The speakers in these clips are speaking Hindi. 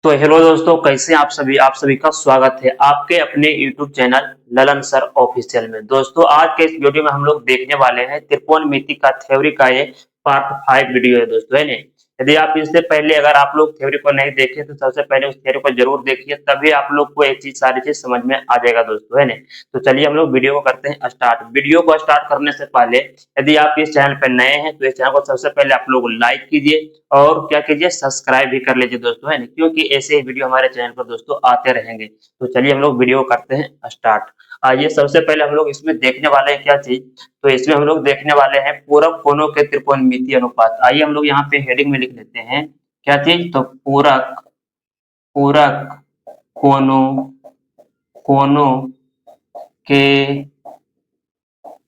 तो हेलो दोस्तों, कैसे हैं आप सभी का स्वागत है आपके अपने YouTube channel Lalan sir official में। दोस्तों, आज के इस वीडियो में हम लोग देखने वाले हैं त्रिकोणमिति का थ्योरी का ये पार्ट 5 वीडियो है दोस्तों, है नहीं। यदि आप इससे पहले अगर आप लोग थ्योरी को नहीं देखे तो सबसे पहले उस थ्योरी को जरूर देखिए, तभी आप लोग को एक चीज सारी चीज समझ में आ जाएगा दोस्तों, है नहीं। तो चलिए हम लोग वीडियो को करते हैं स्टार्ट। वीडियो को स्टार्ट करने से पहले यदि आप इस चैनल पर नए हैं तो इस चैनल को सबसे पहले आप लोग लाइक कीजिए और क्या कीजिए, सब्सक्राइब भी कर लीजिए दोस्तों, है ना, क्योंकि ऐसे ही वीडियो हमारे चैनल पर दोस्तों आते रहेंगे। तो चलिए हम लोग वीडियो करते हैं स्टार्ट। आइए, सबसे पहले हम लोग इसमें देखने वाले हैं क्या चीज। तो इसमें हम लोग देखने वाले हैं पूरक कोणों के त्रिकोणमिति अनुपात। आइए हम लोग यहाँ पे हेडिंग में लिख लेते हैं क्या चीज, तो पूरक पूरक कोणों कोणों के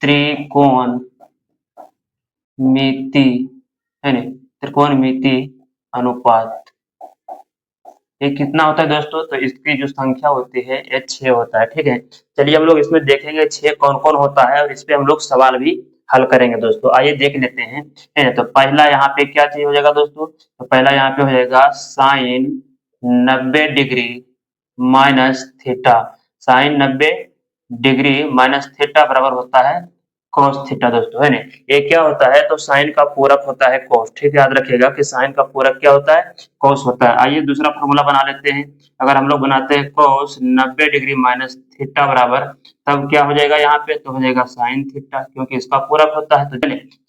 त्रिकोणमिति, है ना, त्रिकोणमिति अनुपात। ये कितना होता है दोस्तों, तो इसकी जो संख्या होती है ये 6 होता है। ठीक है, चलिए हम लोग इसमें देखेंगे 6 कौन कौन होता है और इस पे हम लोग सवाल भी हल करेंगे दोस्तों। आइए देख लेते हैं, है ना। तो पहला यहाँ पे क्या चीज हो जाएगा दोस्तों, तो पहला यहाँ पे हो जाएगा sine 90 degree minus theta. Sine 90 degree minus theta बराबर होता है cos थीटा दोस्तों, है ना। ये क्या होता है, तो साइन का पूरक होता है cos। ठीक है, याद रखिएगा कि साइन का पूरक क्या होता है, cos होता है। आइए दूसरा फॉर्मूला बना लेते हैं। अगर हम लोग बनाते हैं cos 90 डिग्री माइनस थीटा बराबर, तब क्या हो जाएगा यहाँ पे, तो हो जाएगा साइन थीटा, क्योंकि इसका पूरक होता है। तो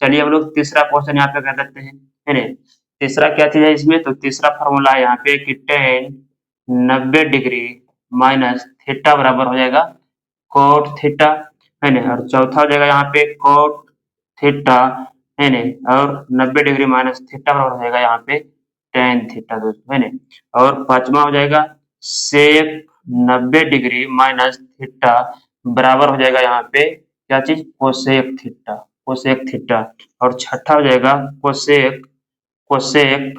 चलिए हम लोग तीसरा क्वेश्चन यहाँ पे कर लेते हैं, है ना। तीसरा क्या चीज है इसमें, तो तीसरा फॉर्मूला है यहाँ पे कि tan 90 डिग्री माइनस थीटा बराबर हो जाएगा cot थीटा, है ना। और चौथा हो जाएगा यहाँ पे cot थीटा, है ना। और 90 डिग्री माइनस थीटा बराबर हो जाएगा यहाँ पे tan थीटा दोस्तों, है ना। और पांचवा हो जाएगा sec 90 डिग्री माइनस थीटा बराबर हो जाएगा यहाँ पे क्या चीज, cosec थीटा, cosec थीटा। और छठा हो जाएगा cosec cosec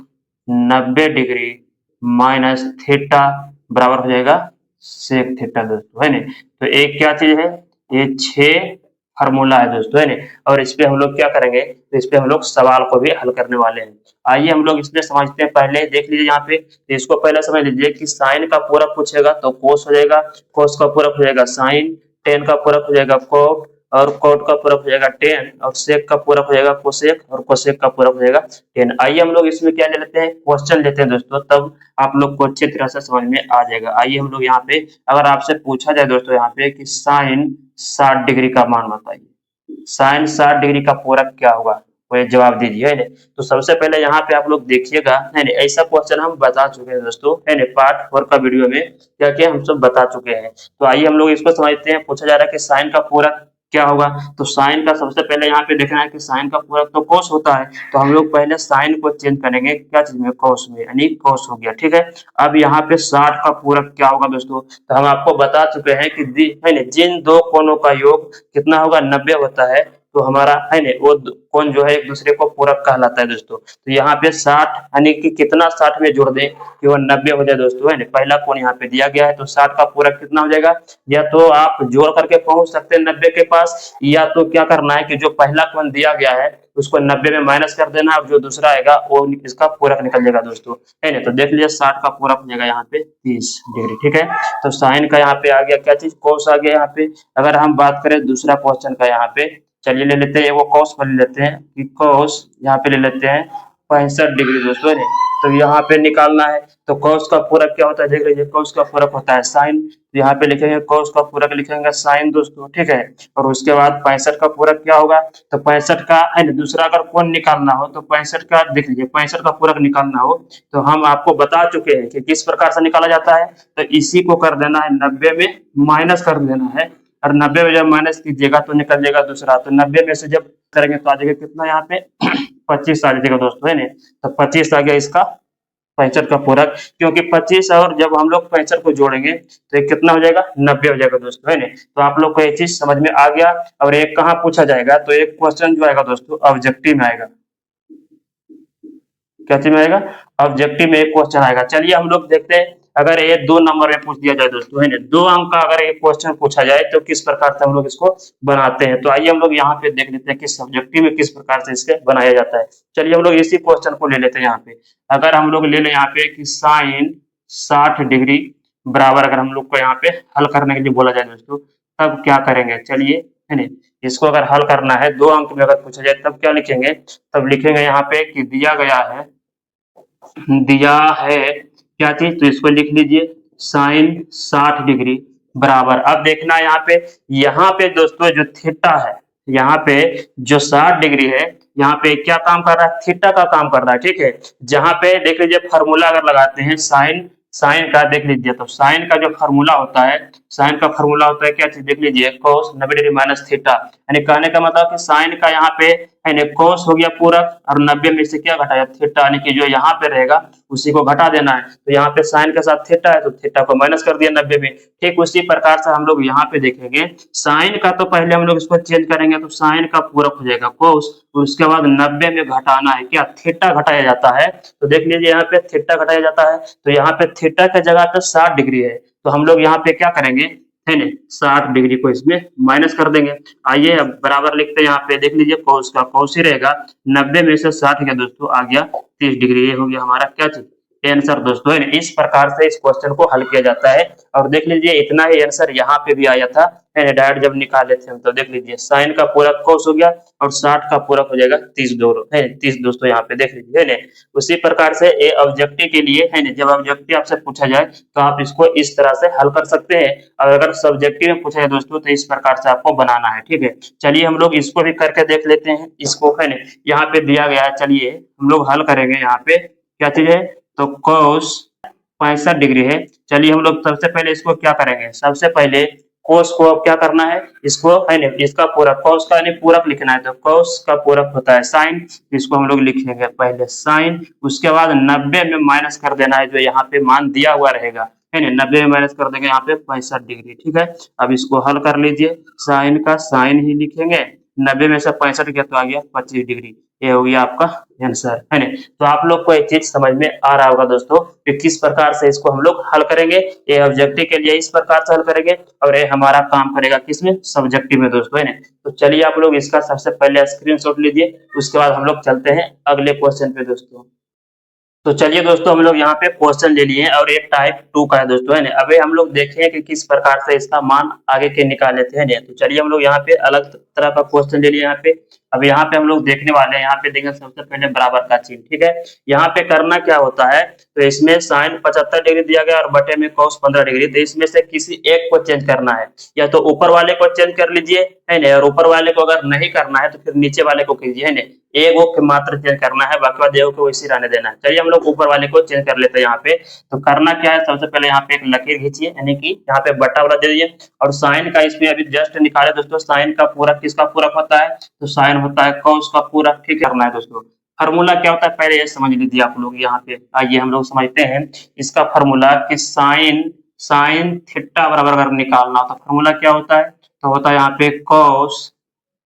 90 degree minus theta बराबर हो जाएगा sec थीटा दोस्तों, है ना। तो एक क्या चीज है, ये 6 फार्मूला है दोस्तों, है ना। और इस पे हम लोग क्या करेंगे, तो इस पे हम लोग सवाल को भी हल करने वाले हैं। आइए हम लोग इसमें समझते हैं। पहले देख लीजिए यहाँ पे, तो इसको पहले समझ लीजिए कि साइन का पूरक पूछेगा तो कोस हो जाएगा, कोस का पूरक हो जाएगा साइन, टेन का पूरक हो जाएगा कोट, और कोट का पूरक हो जाएगा टेन, और सेक का पूरक हो जाएगा कोसेक, और कोसेक का पूरक हो जाएगा टेन। आइए हम लोग इसमें क्या ले लेते हैं, क्वेश्चन लेते हैं दोस्तों, तब आप लोग को अच्छी तरह से समझ में आ जाएगा। आइए हम लोग यहाँ पे, अगर आपसे पूछा जाए दोस्तों यहाँ पे कि साइन 60 डिग्री का मान बताइए, साइन 60 डिग्री का पूरक क्या होगा, वो जवाब दीजिए, है ना। तो सबसे पहले यहाँ पे आप लोग देखिएगा, है ना, ऐसा क्वेश्चन हम बता चुके हैं दोस्तों, है ना, पार्ट 4 का वीडियो में क्या क्या हम सब बता चुके हैं। तो आइए हम लोग इसको समझते हैं। पूछा जा रहा है कि साइन का पूरक क्या होगा, तो साइन का सबसे पहले यहाँ पे देखना है कि साइन का पूरक तो cos होता है। तो हम लोग पहले साइन को चेंज करेंगे क्या चीज में, cos में, यानी cos हो गया। ठीक है, अब यहाँ पे 60 का पूरक क्या होगा दोस्तों, तो हम आपको बता चुके हैं कि है ना, जिन दो कोणों का योग कितना होगा, 90 होता है। तो हमारा है ना वो कोण जो है एक दूसरे को पूरक कहलाता है दोस्तों। तो यहाँ पे 60 यानी कि कितना 60 में जोड़ दें कि वो 90 हो जाए दोस्तों, है ना। पहला कोण यहाँ पे दिया गया है, तो 60 का पूरक कितना हो जाएगा, या तो आप जोड़ करके पहुंच सकते हैं 90 के पास, या तो क्या करना है कि जो पहला कोण दिया गया है उसको 90 में माइनस कर देना, और जो दूसरा आएगा वो इसका पूरक निकल जाएगा दोस्तों, है ना। तो देख लीजिए 60 का पूरक हो जाएगा यहाँ पे 30 डिग्री। ठीक है, तो साइन का यहाँ पे आ गया क्या चीज, कोस आ गया यहाँ पे। अगर हम बात करें दूसरा क्वेश्चन का, यहाँ पे चलिए ले लेते हैं, वो कॉस पर ले लेते हैं कि कॉस यहाँ पे ले लेते हैं 65 डिग्री दोस्तों ने। तो यहाँ पे निकालना है, तो कॉस का पूरक क्या होता है, देख लीजिए कॉस का पूरक होता है साइन। तो यहाँ पे लिखेंगे कॉस का पूरक लिखेंगे साइन दोस्तों, ठीक है। और उसके बाद 65 का पूरक क्या होगा, तो 65 का दूसरा अगर कोण निकालना हो तो 65 का देख लीजिए, 65 का पूरक निकालना हो तो हम आपको बता चुके हैं कि किस प्रकार से निकाला जाता है। तो इसी को कर देना है 90 में माइनस कर देना है, और 90 में जब माइनस कीजिएगा तो निकल जाएगा दूसरा। तो 90 में से जब करेंगे तो आ जाएगा कितना यहाँ पे 25 आ जाएगा दोस्तों, है ना। तो 25 आ गया इसका 65 का पूरक, क्योंकि 25 और जब हम लोग 65 को जोड़ेंगे तो ये कितना हो जाएगा, 90 हो जाएगा दोस्तों, है ना। तो आप लोग को ये चीज समझ में आ गया। और एक कहाँ पूछा जाएगा, तो एक क्वेश्चन जो आएगा दोस्तों ऑब्जेक्टिव में आएगा। क्या चीज में आएगा, ऑब्जेक्टिव में एक क्वेश्चन आएगा। चलिए हम लोग देखते हैं, अगर ये 2 नंबर में पूछ दिया जाए दोस्तों, है ना, 2 अंक का अगर एक क्वेश्चन पूछा जाए तो किस प्रकार से हम लोग इसको बनाते हैं। तो आइए हम लोग यहाँ पे देख लेते हैं कि सब्जेक्टिव में किस प्रकार से इसके बनाया जाता है। चलिए हम लोग इसी क्वेश्चन को ले लेते हैं यहाँ पे। अगर हम लोग ले लें यहाँ पे कि साइन 60 डिग्री बराबर अगर हम लोग को यहाँ पे हल करने के लिए बोला जाए दोस्तों, तब क्या करेंगे? चलिए, है ना, इसको अगर हल करना है 2 अंक में अगर पूछा जाए तब क्या लिखेंगे? तब लिखेंगे यहाँ पे कि दिया है क्या चीज, तो इसको लिख लीजिए साइन 60 डिग्री बराबर। अब देखना यहाँ पे दोस्तों जो थीटा है, यहाँ पे जो 60 डिग्री है, यहाँ पे क्या काम कर रहा है? थीटा का काम कर रहा है, ठीक है। जहां पे देख लीजिए फॉर्मूला अगर लगाते हैं साइन साइन का, देख लीजिए तो साइन का जो फॉर्मूला होता है, साइन का फॉर्मूला होता है क्या चीज? देख लीजिए cos 90 डिग्री माइनस थीटा, यानी कहने का मतलब कि साइन का यहाँ पे यानी cos हो गया पूरक और 90 में से क्या घटाया? थीटा, यानी कि जो यहाँ पे रहेगा उसी को घटा देना है। तो यहाँ पे साइन के साथ थीटा है तो थीटा को माइनस कर दिया 90 में। ठीक उसी प्रकार से हम लोग यहाँ पे देखेंगे साइन का, तो पहले हम लोग इसको चेंज करेंगे तो साइन का पूरक हो जाएगा cos, उसके बाद 90 में घटाना है क्या? थीटा घटाया जाता है। तो देख लीजिए यहाँ पे थीटा घटाया जाता है, तो यहाँ पे थीटा की जगह पे 60 डिग्री है, तो हम लोग यहाँ पे क्या करेंगे? है ना, 60 डिग्री को इसमें माइनस कर देंगे। आइए अब बराबर लिखते हैं, यहाँ पे देख लीजिए cos का cos ही रहेगा, 90 में से 60 गया दोस्तों, आ गया 30 डिग्री। ये हो गया हमारा क्या चीज? आंसर दोस्तों, है ना। इस प्रकार से इस क्वेश्चन को हल किया जाता है। और देख लीजिए इतना ही आंसर यहाँ पे भी आया था, है ना, डायरेक्ट जब निकाले थे हम, तो देख लीजिए साइन का पूरक cos हो गया और 60 का पूरक हो जाएगा 30 दोस्तों, यहाँ पे देख लीजिए, है ना। उसी प्रकार से ये ऑब्जेक्टिव के लिए, है ना, जब ऑब्जेक्टिव आपसे पूछा जाए तो आप इसको इस तरह से हल कर सकते हैं, और अगर सब्जेक्टिव में पूछा जाए दोस्तों तो इस प्रकार से आपको बनाना है, ठीक है। चलिए हम लोग इसको भी करके देख लेते हैं, इसको, है ना, यहाँ पे दिया गया है। चलिए हम लोग हल करेंगे। यहाँ पे क्या चीज है? तो cos 65 डिग्री है। चलिए हम लोग सबसे पहले इसको क्या करेंगे? सबसे पहले cos को अब क्या करना है? इसको, है ना, इसका पूरक, cos का यानी पूरक लिखना है, तो cos का पूरक होता है sin, इसको हम लोग लिखेंगे पहले sin, उसके बाद 90 में माइनस कर देना है, जो यहाँ पे मान दिया हुआ रहेगा, है ना, 90 में माइनस कर देंगे यहाँ पे 65 डिग्री, ठीक है। अब इसको हल कर लीजिए, साइन का साइन ही लिखेंगे, 90 में से 65 गया तो आ गया 25 डिग्री। ये हो गया आपका आंसर, है ना। तो आप लोग को एक चीज समझ में आ रहा होगा दोस्तों कि किस प्रकार से इसको हम लोग हल करेंगे। ये ऑब्जेक्टिव के लिए इस प्रकार से हल करेंगे, और ये हमारा काम करेगा किसमें? सब्जेक्टिव में दोस्तों, है ना। तो चलिए आप लोग इसका सबसे पहले स्क्रीनशॉट लीजिए, उसके बाद हम लोग चलते हैं अगले क्वेश्चन पे दोस्तों। तो चलिए दोस्तों हम लोग यहाँ पे क्वेश्चन ले लिए और एक टाइप 2 का है दोस्तों, है ना। अभी हम लोग देखें कि किस प्रकार से इसका मान आगे के निकाले थे, है ना। तो चलिए हम लोग यहाँ पे अलग तरह का क्वेश्चन ले लिए यहाँ पे। अब यहाँ पे हम लोग देखने वाले हैं, यहाँ पे देखेंगे सबसे पहले बराबर का चिन्ह, ठीक है। यहाँ पे करना क्या होता है? तो इसमें साइन 75 डिग्री दिया गया और बटे में cos 15 डिग्री, तो इसमें से किसी एक को चेंज करना है, या तो ऊपर वाले को चेंज कर लीजिए, है ना, और ऊपर वाले को अगर नहीं करना है तो फिर नीचे वाले को कीजिए, है ना। एगो के मात्र चेंज करना है, बाकी बाद एगो को वैसे रहने देना है। चलिए हम लोग ऊपर वाले को चेंज कर लेते हैं यहाँ पे। तो करना क्या है? सबसे पहले यहाँ पे एक लकीर खींचिए, यानी कि यहाँ पे बटा वाला दे दीजिए, और साइन का इसमें अभी जस्ट निकाले दोस्तों, साइन का पूरक किसका पूरक होता है? तो साइन होता है cos का पूरक, ठीक करना है दोस्तों। फार्मूला क्या होता है पहले ये समझ लीजिए आप लोग यहाँ पे। आइए हम लोग समझते हैं इसका फार्मूला कि साइन साइन थीटा बराबर अगर निकालना हो तो फार्मूला क्या होता है? तो होता है यहाँ पे cos,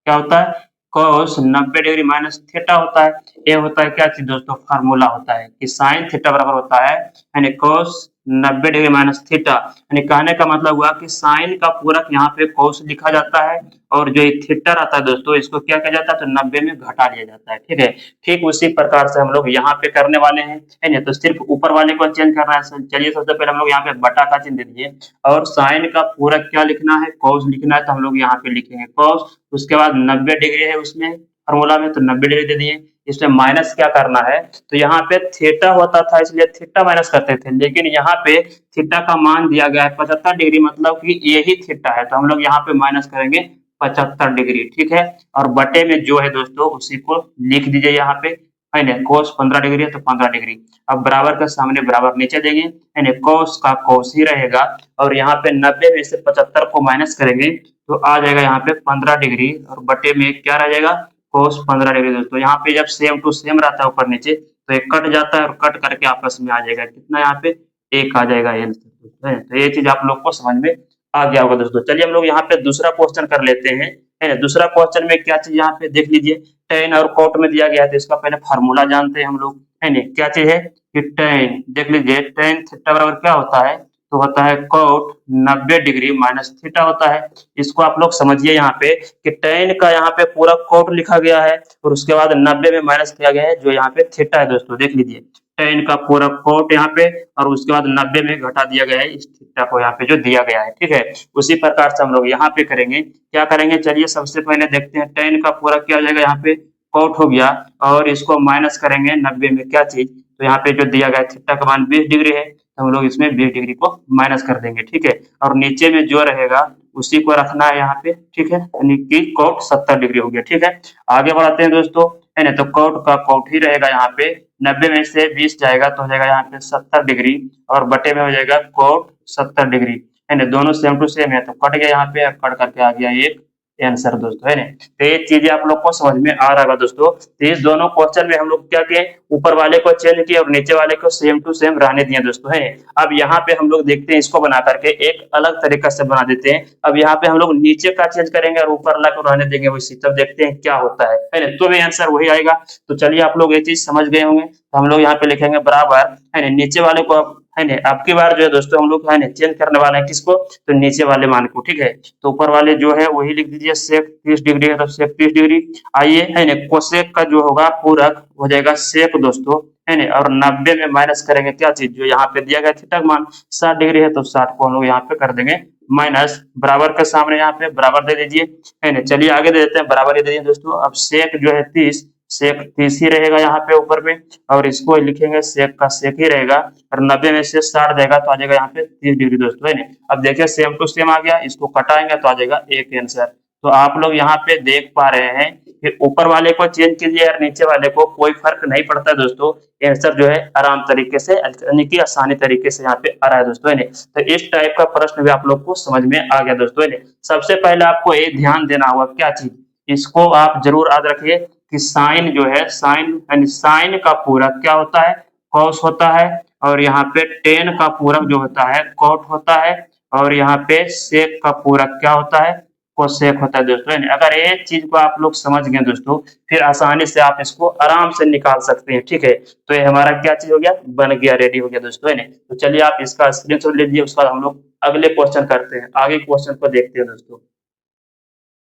क्या होता है? cos 90 डिग्री माइनस थीटा होता है। ये होता है क्या चीज दोस्तों? फार्मूला होता है कि साइन थीटा बराबर होता है यानी cos 90 डिग्री माइनस थीटा, यानी कहने का मतलब हुआ कि साइन का पूरक यहाँ पे cos लिखा जाता है, और जो थीटा रहता है दोस्तों इसको क्या किया जाता है? तो 90 में घटा लिया जाता है, ठीक है। ठीक उसी प्रकार से हम लोग यहाँ पे करने वाले हैं, है ना। तो सिर्फ ऊपर वाले को चेंज करना है। चलिए सबसे पहले हम लोग यहाँ पे बटा का चिन्ह दे दिए, और साइन का पूरक क्या लिखना है? cos लिखना है, तो हम लोग यहाँ पे लिखेंगे cos, उसके बाद 90 डिग्री है उसमें फॉर्मूला में, तो 90 डिग्री दे दिए। इसमें माइनस क्या करना है? तो यहाँ पे थीटा होता था इसलिए थीटा माइनस करते थे, लेकिन यहाँ पे थीटा का मान दिया गया है 75 डिग्री, मतलब कि यही थीटा है, तो हम लोग यहाँ पे माइनस करेंगे 75 डिग्री, ठीक है। और बटे में जो है दोस्तों उसी को लिख दीजिए यहाँ पे, है ना। cos 15 डिग्री है तो 15 डिग्री। अब बराबर का सामने बराबर नीचे देंगे, है ना, cos का cos ही रहेगा, और यहाँ पे 90 में से 75 को माइनस करेंगे तो आ जाएगा यहाँ पे 15 डिग्री, और बटे में क्या रह जाएगा? cos 15 डिग्री दोस्तों। यहाँ पे जब सेम टू सेम रहता है ऊपर नीचे तो एक कट जाता है, और कट करके आपस में आ जाएगा कितना? यहाँ पे 1 आ जाएगा आंसर। तो ये चीज आप लोग को समझ में आ गया होगा दोस्तों। चलिए हम लोग यहाँ पे दूसरा क्वेश्चन कर लेते हैं, है ना। दूसरा क्वेश्चन में क्या चीज यहाँ पे देख लीजिए, टेन और कोट में दिया गया है, तो इसका पहले फार्मूला जानते हैं हम लोग, है ना। क्या चीज है कि टेन, देख लीजिए टेन थीटा बराबर क्या होता है? तो होता है कोट 90 डिग्री माइनस थीटा होता है। इसको आप लोग समझिए यहाँ पे कि टेन का यहाँ पे पूरा कोट लिखा गया है, और उसके बाद 90 में माइनस किया गया है जो यहाँ पे थीटा है दोस्तों, देख लीजिए टेन का पूरा कोट यहाँ पे, और उसके बाद 90 में घटा दिया गया है इस थीटा को यहाँ पे जो दिया गया है, ठीक है। उसी प्रकार से हम लोग यहाँ पे करेंगे, क्या करेंगे, चलिए सबसे पहले देखते हैं टेन का पूरा क्या हो जाएगा, यहाँ पे कोट हो गया, और इसको माइनस करेंगे 90 में क्या चीज, तो यहाँ पे जो दिया गया है थीटा का मान 20 डिग्री है, तो हम लोग इसमें 20 डिग्री को माइनस कर देंगे, ठीक है। और नीचे में जो रहेगा उसी को रखना है यहाँ पे, ठीक है, यानी कि कोट 70 डिग्री हो गया, ठीक है। आगे बढ़ाते हैं दोस्तों, है ना, तो कोट का कोट ही रहेगा यहाँ पे, 90 में से 20 जाएगा तो हो जाएगा यहाँ पे 70 डिग्री, और बटे में हो जाएगा कोट 70 डिग्री, है ना, दोनों सेम टू सेम है, तो कट गया यहाँ पे, कट करके आ गया एक आंसर दोस्तों, है ना। तो ये चीजें आप लोग को समझ में आ रहा होगा दोस्तों। तो इस दोनों क्वेश्चन में हम लोग क्या किए, ऊपर वाले को चेंज किया और नीचे वाले को सेम टू सेम रहने दिए दोस्तों, है। अब यहाँ पे हम लोग देखते हैं, इसको बना करके एक अलग तरीका से बना देते हैं। अब यहाँ पे हम लोग नीचे का चेंज करेंगे और ऊपर वाला को रहने देंगे वैसे, तब देखते हैं क्या होता है ना, तो भी आंसर वही आएगा। तो चलिए आप लोग ये चीज समझ गए होंगे, तो हम लोग यहाँ पे लिखेंगे बराबर, है ना, नीचे वाले को, है ना, अब की बार जो है दोस्तों हम लोग, है ना, चेंज करने वाले हैं किसको, तो नीचे वाले मान को, ठीक है। तो ऊपर वाले जो है वही लिख दीजिए, सेक 30 डिग्री है तो सेक 30 डिग्री। आइए, है ना, कोसेक का जो होगा पूरक हो जाएगा सेक दोस्तों, है ना, और 90 में माइनस करेंगे क्या चीज, जो यहाँ पे दिया गया थीटा का मान 60 डिग्री है, तो 60 को हम लोग यहाँ पे कर देंगे माइनस, बराबर के सामने यहाँ पे बराबर दे दीजिए, है ना। चलिए आगे दे देते हैं, बराबर दे दीजिए दोस्तों। अब सेक जो है 30, सेक 30 ही रहेगा यहाँ पे ऊपर में, और इसको लिखेंगे सेक का सेक ही रहेगा, और 90 में से 60 जाएगा तो आ जाएगा यहाँ पे 30 डिग्री दोस्तों, है ना। अब देखिए सेम टू सेम आ गया, इसको कटाएंगे तो आ जाएगा एक आंसर। तो आप लोग यहाँ पे देख पा रहे हैं कि ऊपर वाले को चेंज कीजिए और नीचे वाले को, कोई फर्क नहीं पड़ता दोस्तों, आंसर जो है आराम तरीके से, यानी कि आसानी तरीके से यहाँ पे आ रहा है दोस्तों, है ना। तो इस टाइप का प्रश्न भी आप लोग को समझ में आ गया दोस्तों, है ना। सबसे पहले आपको ये ध्यान देना होगा क्या चीज, इसको आप जरूर याद रखिए कि साइन जो है, साइन यानी साइन का पूरक क्या होता है, कॉस होता है, और यहाँ पे टेन का पूरक जो होता है कॉट होता है, और यहाँ पे सेक का पूरक क्या होता है, कोसेक होता है दोस्तों, है ना। अगर ये चीज को आप लोग समझ गए दोस्तों, फिर आसानी से आप इसको आराम से निकाल सकते हैं, ठीक है। तो ये हमारा क्या चीज हो गया, बन गया, रेडी हो गया दोस्तों, है ना। तो चलिए आप इसका स्क्रीनशॉट ले लीजिए, उसके बाद हम लोग अगले क्वेश्चन करते हैं, आगे क्वेश्चन को देखते हैं दोस्तों।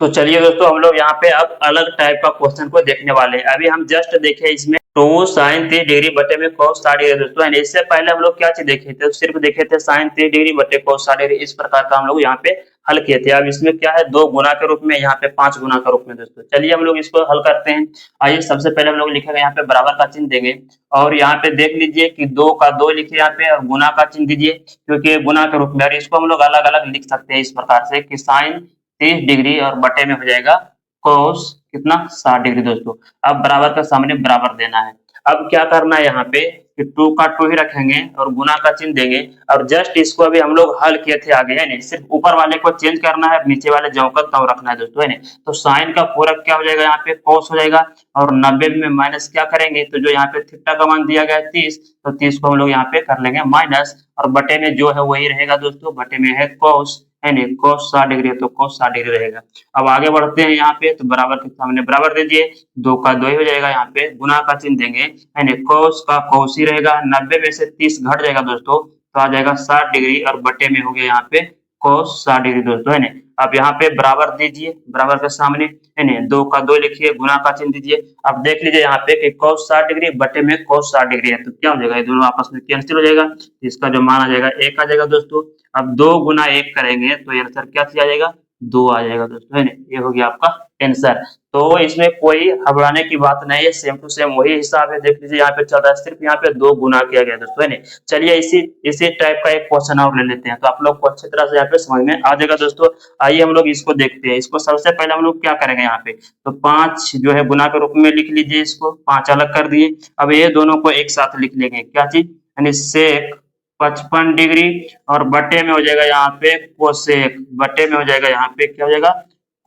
तो चलिए दोस्तों हम लोग यहाँ पे अब अलग टाइप का क्वेश्चन को देखने वाले हैं। अभी हम जस्ट देखे इसमें 2 साइन 30 डिग्री बटे में cos 60 डिग्री दोस्तों, है। इससे पहले हम लोग क्या चीज देखे थे, सिर्फ देखे थे साइन 30 डिग्री बटे cos 60 डिग्री, इस प्रकार का हम लोग यहाँ पे हल किए थे। अब इसमें क्या है, 2 गुना के रूप में, यहाँ पे 5 गुना के रूप में दोस्तों। चलिए हम लोग इसको हल करते हैं। आइए सबसे पहले हम लोग लिखेंगे यहाँ पे बराबर का चिन्ह देंगे, और यहाँ पे देख लीजिए कि 2 का 2 लिखे यहाँ पे, और गुना का चिन्ह दीजिए क्योंकि गुना के रूप में, और इसको हम लोग अलग अलग लिख सकते हैं इस प्रकार से कि साइन 30 डिग्री और बटे में हो जाएगा कोस कितना 60 डिग्री दोस्तों। अब बराबर का सामने बराबर देना है। अब क्या करना है यहाँ पे कि 2 का 2 ही रखेंगे और गुना का चिन्ह देंगे, और जस्ट इसको अभी हम लोग हल किए थे आगे, है नहीं, सिर्फ ऊपर वाले को चेंज करना है, नीचे वाले ज्यों का त्यों रखना है दोस्तों, है नहीं। तो साइन का पूरक क्या हो जाएगा यहाँ पे, कोस हो जाएगा, और 90 में माइनस क्या करेंगे, तो जो यहाँ पे थीटा का मान दिया गया है 30, तो 30 को हम लोग यहाँ पे कर लेंगे माइनस, और बटे में जो है वही रहेगा दोस्तों, बटे में है कोस, है नहीं, कोस 60 डिग्री है तो कोस 60 डिग्री रहेगा। अब आगे बढ़ते हैं यहाँ पे, तो बराबर के सामने बराबर दीजिए, 2 का 2 ही हो जाएगा, यहाँ पे गुना का चिन्ह देंगे, है नहीं, कोस का कोस ही रहेगा, 90 में से 30 घट जाएगा दोस्तों, तो आ जाएगा 60 डिग्री, और बटे में हो गया यहाँ पे कोस 60 डिग्री दोस्तों, है नहीं। अब यहाँ पे बराबर दीजिए, बराबर के सामने, है नहीं, 2 का 2 लिखिए, गुना का चिन्ह दीजिए। अब देख लीजिए यहाँ पे कि कोस 60 डिग्री बटे में कोस 60 डिग्री है, तो क्या हो जाएगा, ये दोनों आपस में कैंसिल हो जाएगा, इसका जो मान आ जाएगा 1 आ जाएगा दोस्तों। अब 2 गुना 1 करेंगे तो आंसर क्या आ जाएगा, 2 आ जाएगा दोस्तों, है ना। ये हो गया आपका आंसर। तो इसमें कोई घबराने की बात नहीं है, सेम टू सेम वही हिसाब है, देख लीजिए यहाँ पे चल रहा है, सिर्फ यहाँ पे 2 गुना किया गया दोस्तों, है ना। चलिए इसी टाइप का एक क्वेश्चन और ले लेते हैं, तो आप लोग को अच्छी तरह से यहाँ पे समझ में आ जाएगा दोस्तों। आइए हम लोग इसको देखते हैं। इसको सबसे पहले हम लोग क्या करेंगे यहाँ पे, तो 5 जो है गुना के रूप में लिख लीजिए, इसको 5 अलग कर दिए। अब ये दोनों को एक साथ लिख लेंगे, क्या चीज, यानी सेक 55 डिग्री, और बटे में हो जाएगा यहाँ पे कोसेक, बटे में हो जाएगा यहाँ पे क्या हो जाएगा,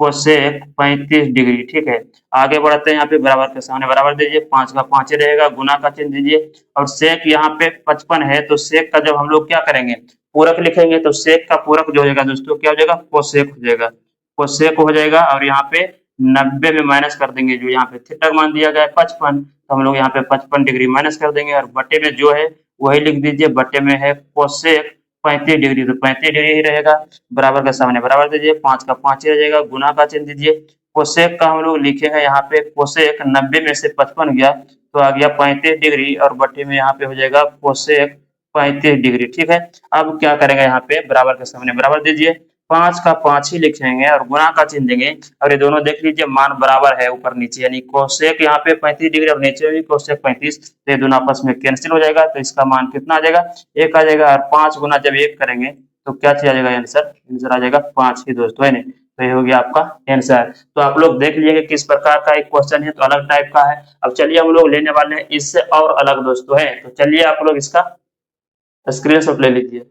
कोसेक 35 डिग्री, ठीक है। आगे बढ़ते हैं, यहाँ पे बराबर के सामने बराबर दीजिए, 5 का 5 ही रहेगा, गुना का चिन्ह दीजिए, और सेक यहाँ पे 55 है, तो सेक का जब हम लोग क्या करेंगे, पूरक लिखेंगे, तो सेक का पूरक जो हो जाएगा दोस्तों क्या हो जाएगा, कोसेक हो जाएगा, कोसेक हो जाएगा, और यहाँ पे 90 में माइनस कर देंगे, जो यहाँ पे थीटा मान दिया गया है 55, तो हम लोग यहाँ पे 55 डिग्री माइनस कर देंगे, और बटे में जो है वही लिख दीजिए, बटे में है कोसेक 35 डिग्री, तो 35 डिग्री ही रहेगा, बराबर के सामने बराबर दीजिए, 5 का 5 ही रह जाएगा, गुना का चिन्ह दीजिए। कोसेक का हम लोग लिखेंगे यहाँ पे, कोसेक 90 में से 55 गया तो आ गया 35 डिग्री और बटे में यहाँ पे हो जाएगा कोसेक 35 डिग्री। ठीक है, अब क्या करेंगे यहाँ पे बराबर के सामने बराबर दीजिए, 5 का 5 ही लिखेंगे और गुणा का चिन्ह देंगे और ये दोनों देख लीजिए मान बराबर है ऊपर नीचे, यानी कोसेक यहाँ पे 35 डिग्री और नीचे भी कोसेक 35, तो ये दोनों आपस में कैंसिल हो जाएगा, तो इसका मान कितना आ जाएगा 1 आ जाएगा और 5 गुना जब 1 करेंगे तो क्या चीज आ जाएगा आंसर आ जाएगा 5 ही दोस्तों, है नहीं। तो ये हो गया आपका आंसर। तो आप लोग देख लीजिए किस प्रकार का एक क्वेश्चन है, तो अलग टाइप का है। अब चलिए हम लोग लेने वाले हैं इससे और अलग दोस्तों है, तो चलिए आप लोग इसका स्क्रीनशॉट ले लीजिए।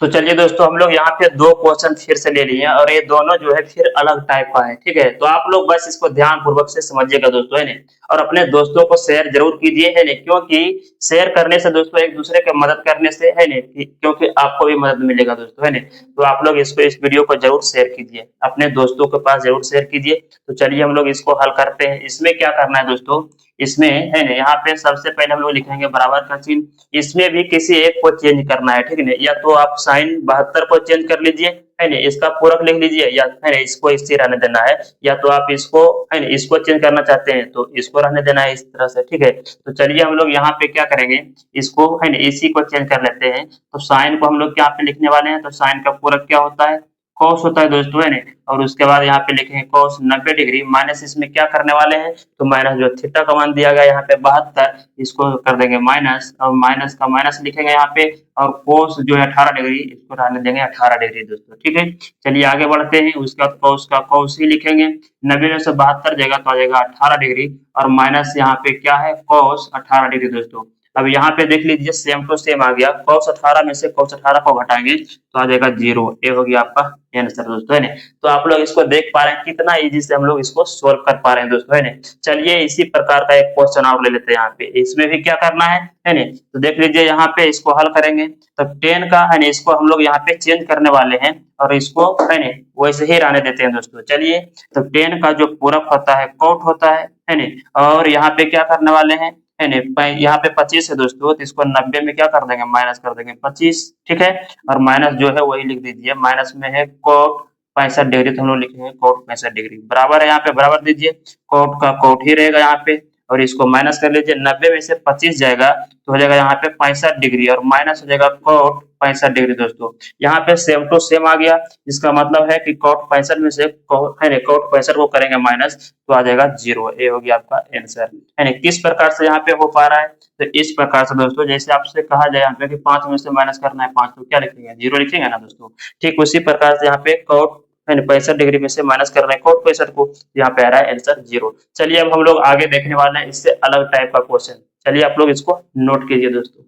तो चलिए दोस्तों हम लोग यहाँ पे दो क्वेश्चन फिर से ले लिए और ये दोनों जो है फिर अलग टाइप का है। ठीक है, तो आप लोग बस इसको ध्यान पूर्वक से समझिएगा दोस्तों, है नहीं, और अपने दोस्तों को शेयर जरूर कीजिए, है नहीं, क्योंकि शेयर करने से दोस्तों एक दूसरे की मदद करने से, है नहीं, क्योंकि आपको भी मदद मिलेगा दोस्तों, है नहीं। तो आप लोग इसको इस वीडियो को जरूर शेयर कीजिए, अपने दोस्तों के पास जरूर शेयर कीजिए। तो चलिए हम लोग इसको हल करते हैं। इसमें क्या करना है दोस्तों, इसमें है ना, यहाँ पे सबसे पहले हम लोग लिखेंगे बराबर का चिन्ह, इसमें भी किसी एक को चेंज करना है। ठीक है, या तो आप साइन 72 को चेंज कर लीजिए, है ना, इसका पूरक लिख लीजिए, या है ना इसको इसी रहने देना है, या तो आप इसको, है ना, इसको चेंज करना चाहते हैं तो इसको रहने देना है इस तरह से। ठीक है, तो चलिए हम लोग यहाँ पे क्या करेंगे, इसको, है ना, इसी को चेंज कर लेते हैं। तो साइन को हम लोग यहाँ पे लिखने वाले हैं, तो साइन का पूरक क्या होता है, कॉस होता है दोस्तों, है ना, और उसके बाद यहाँ पे लिखेंगे कॉस 90 डिग्री माइनस, इसमें क्या करने वाले हैं, तो माइनस जो थीटा का मान दिया गया यहाँ पे 72, इसको कर देंगे माइनस, और माइनस का माइनस लिखेंगे यहाँ पे, और कोस जो है 18 डिग्री, इसको रहने देंगे 18 डिग्री दोस्तों। ठीक है, चलिए आगे बढ़ते हैं। उसके बाद कॉस का कॉस ही लिखेंगे, 90 में से 72 जाएगा तो आ जाएगा 18 डिग्री, और माइनस यहाँ पे क्या है कॉस 18 डिग्री दोस्तों। अब यहाँ पे देख लीजिए सेम टू सेम आ गया, cos 18 में से cos 18 को घटाएंगे तो आ जाएगा 0। ये हो गया आपका आंसर दोस्तों, है ना। तो आप लोग इसको देख पा रहे हैं कितना इजी से हम लोग इसको सोल्व कर पा रहे हैं दोस्तों, है ना। चलिए इसी प्रकार का एक क्वेश्चन और ले लेते हैं यहाँ पे, इसमें भी क्या करना है ना, तो देख लीजिए यहाँ पे इसको हल करेंगे तो 10 का, है ना, इसको हम लोग यहाँ पे चेंज करने वाले हैं और इसको, है ना, वैसे ही रहने देते हैं दोस्तों। चलिए, तो 10 का जो पूरक होता है कोट होता है ना, और यहाँ पे क्या करने वाले हैं, है नहीं, यहाँ पे 25 है दोस्तों, तो इसको 90 में क्या कर देंगे माइनस कर देंगे 25। ठीक है, और माइनस जो है वही लिख दीजिए, माइनस में है कोट 65 डिग्री, तो हम लोग लिखेंगे कोट 65 डिग्री, बराबर है यहाँ पे बराबर दीजिए, कोट का कोट ही रहेगा यहाँ पे, और इसको माइनस कर लीजिए, 90 में से 25 जाएगा तो हो जाएगा यहाँ पे 65 डिग्री, और माइनस हो जाएगा कोट 65 डिग्री दोस्तों। यहाँ पे सेम टू सेम आ गया, इसका मतलब है कि कोट 65 में से, है ना, कोट 65 को करेंगे माइनस तो आ जाएगा 0। ये हो गया आपका आंसर, है ना। किस प्रकार से यहाँ पे हो पा रहा है, तो इस प्रकार से दोस्तों, जैसे आपसे कहा जाए यहाँ पे कि 5 में से माइनस करना है 5, तो क्या लिखेंगे 0 लिखेंगे ना दोस्तों। ठीक उसी प्रकार से यहाँ पे कोट, है ना, 65 डिग्री में से माइनस कर रहे हैं कोट 65 को, यहाँ पे आ रहा है आंसर 0। चलिए अब हम लोग आगे देखने वाले हैं इससे अलग टाइप का क्वेश्चन, चलिए आप लोग इसको नोट कीजिए दोस्तों।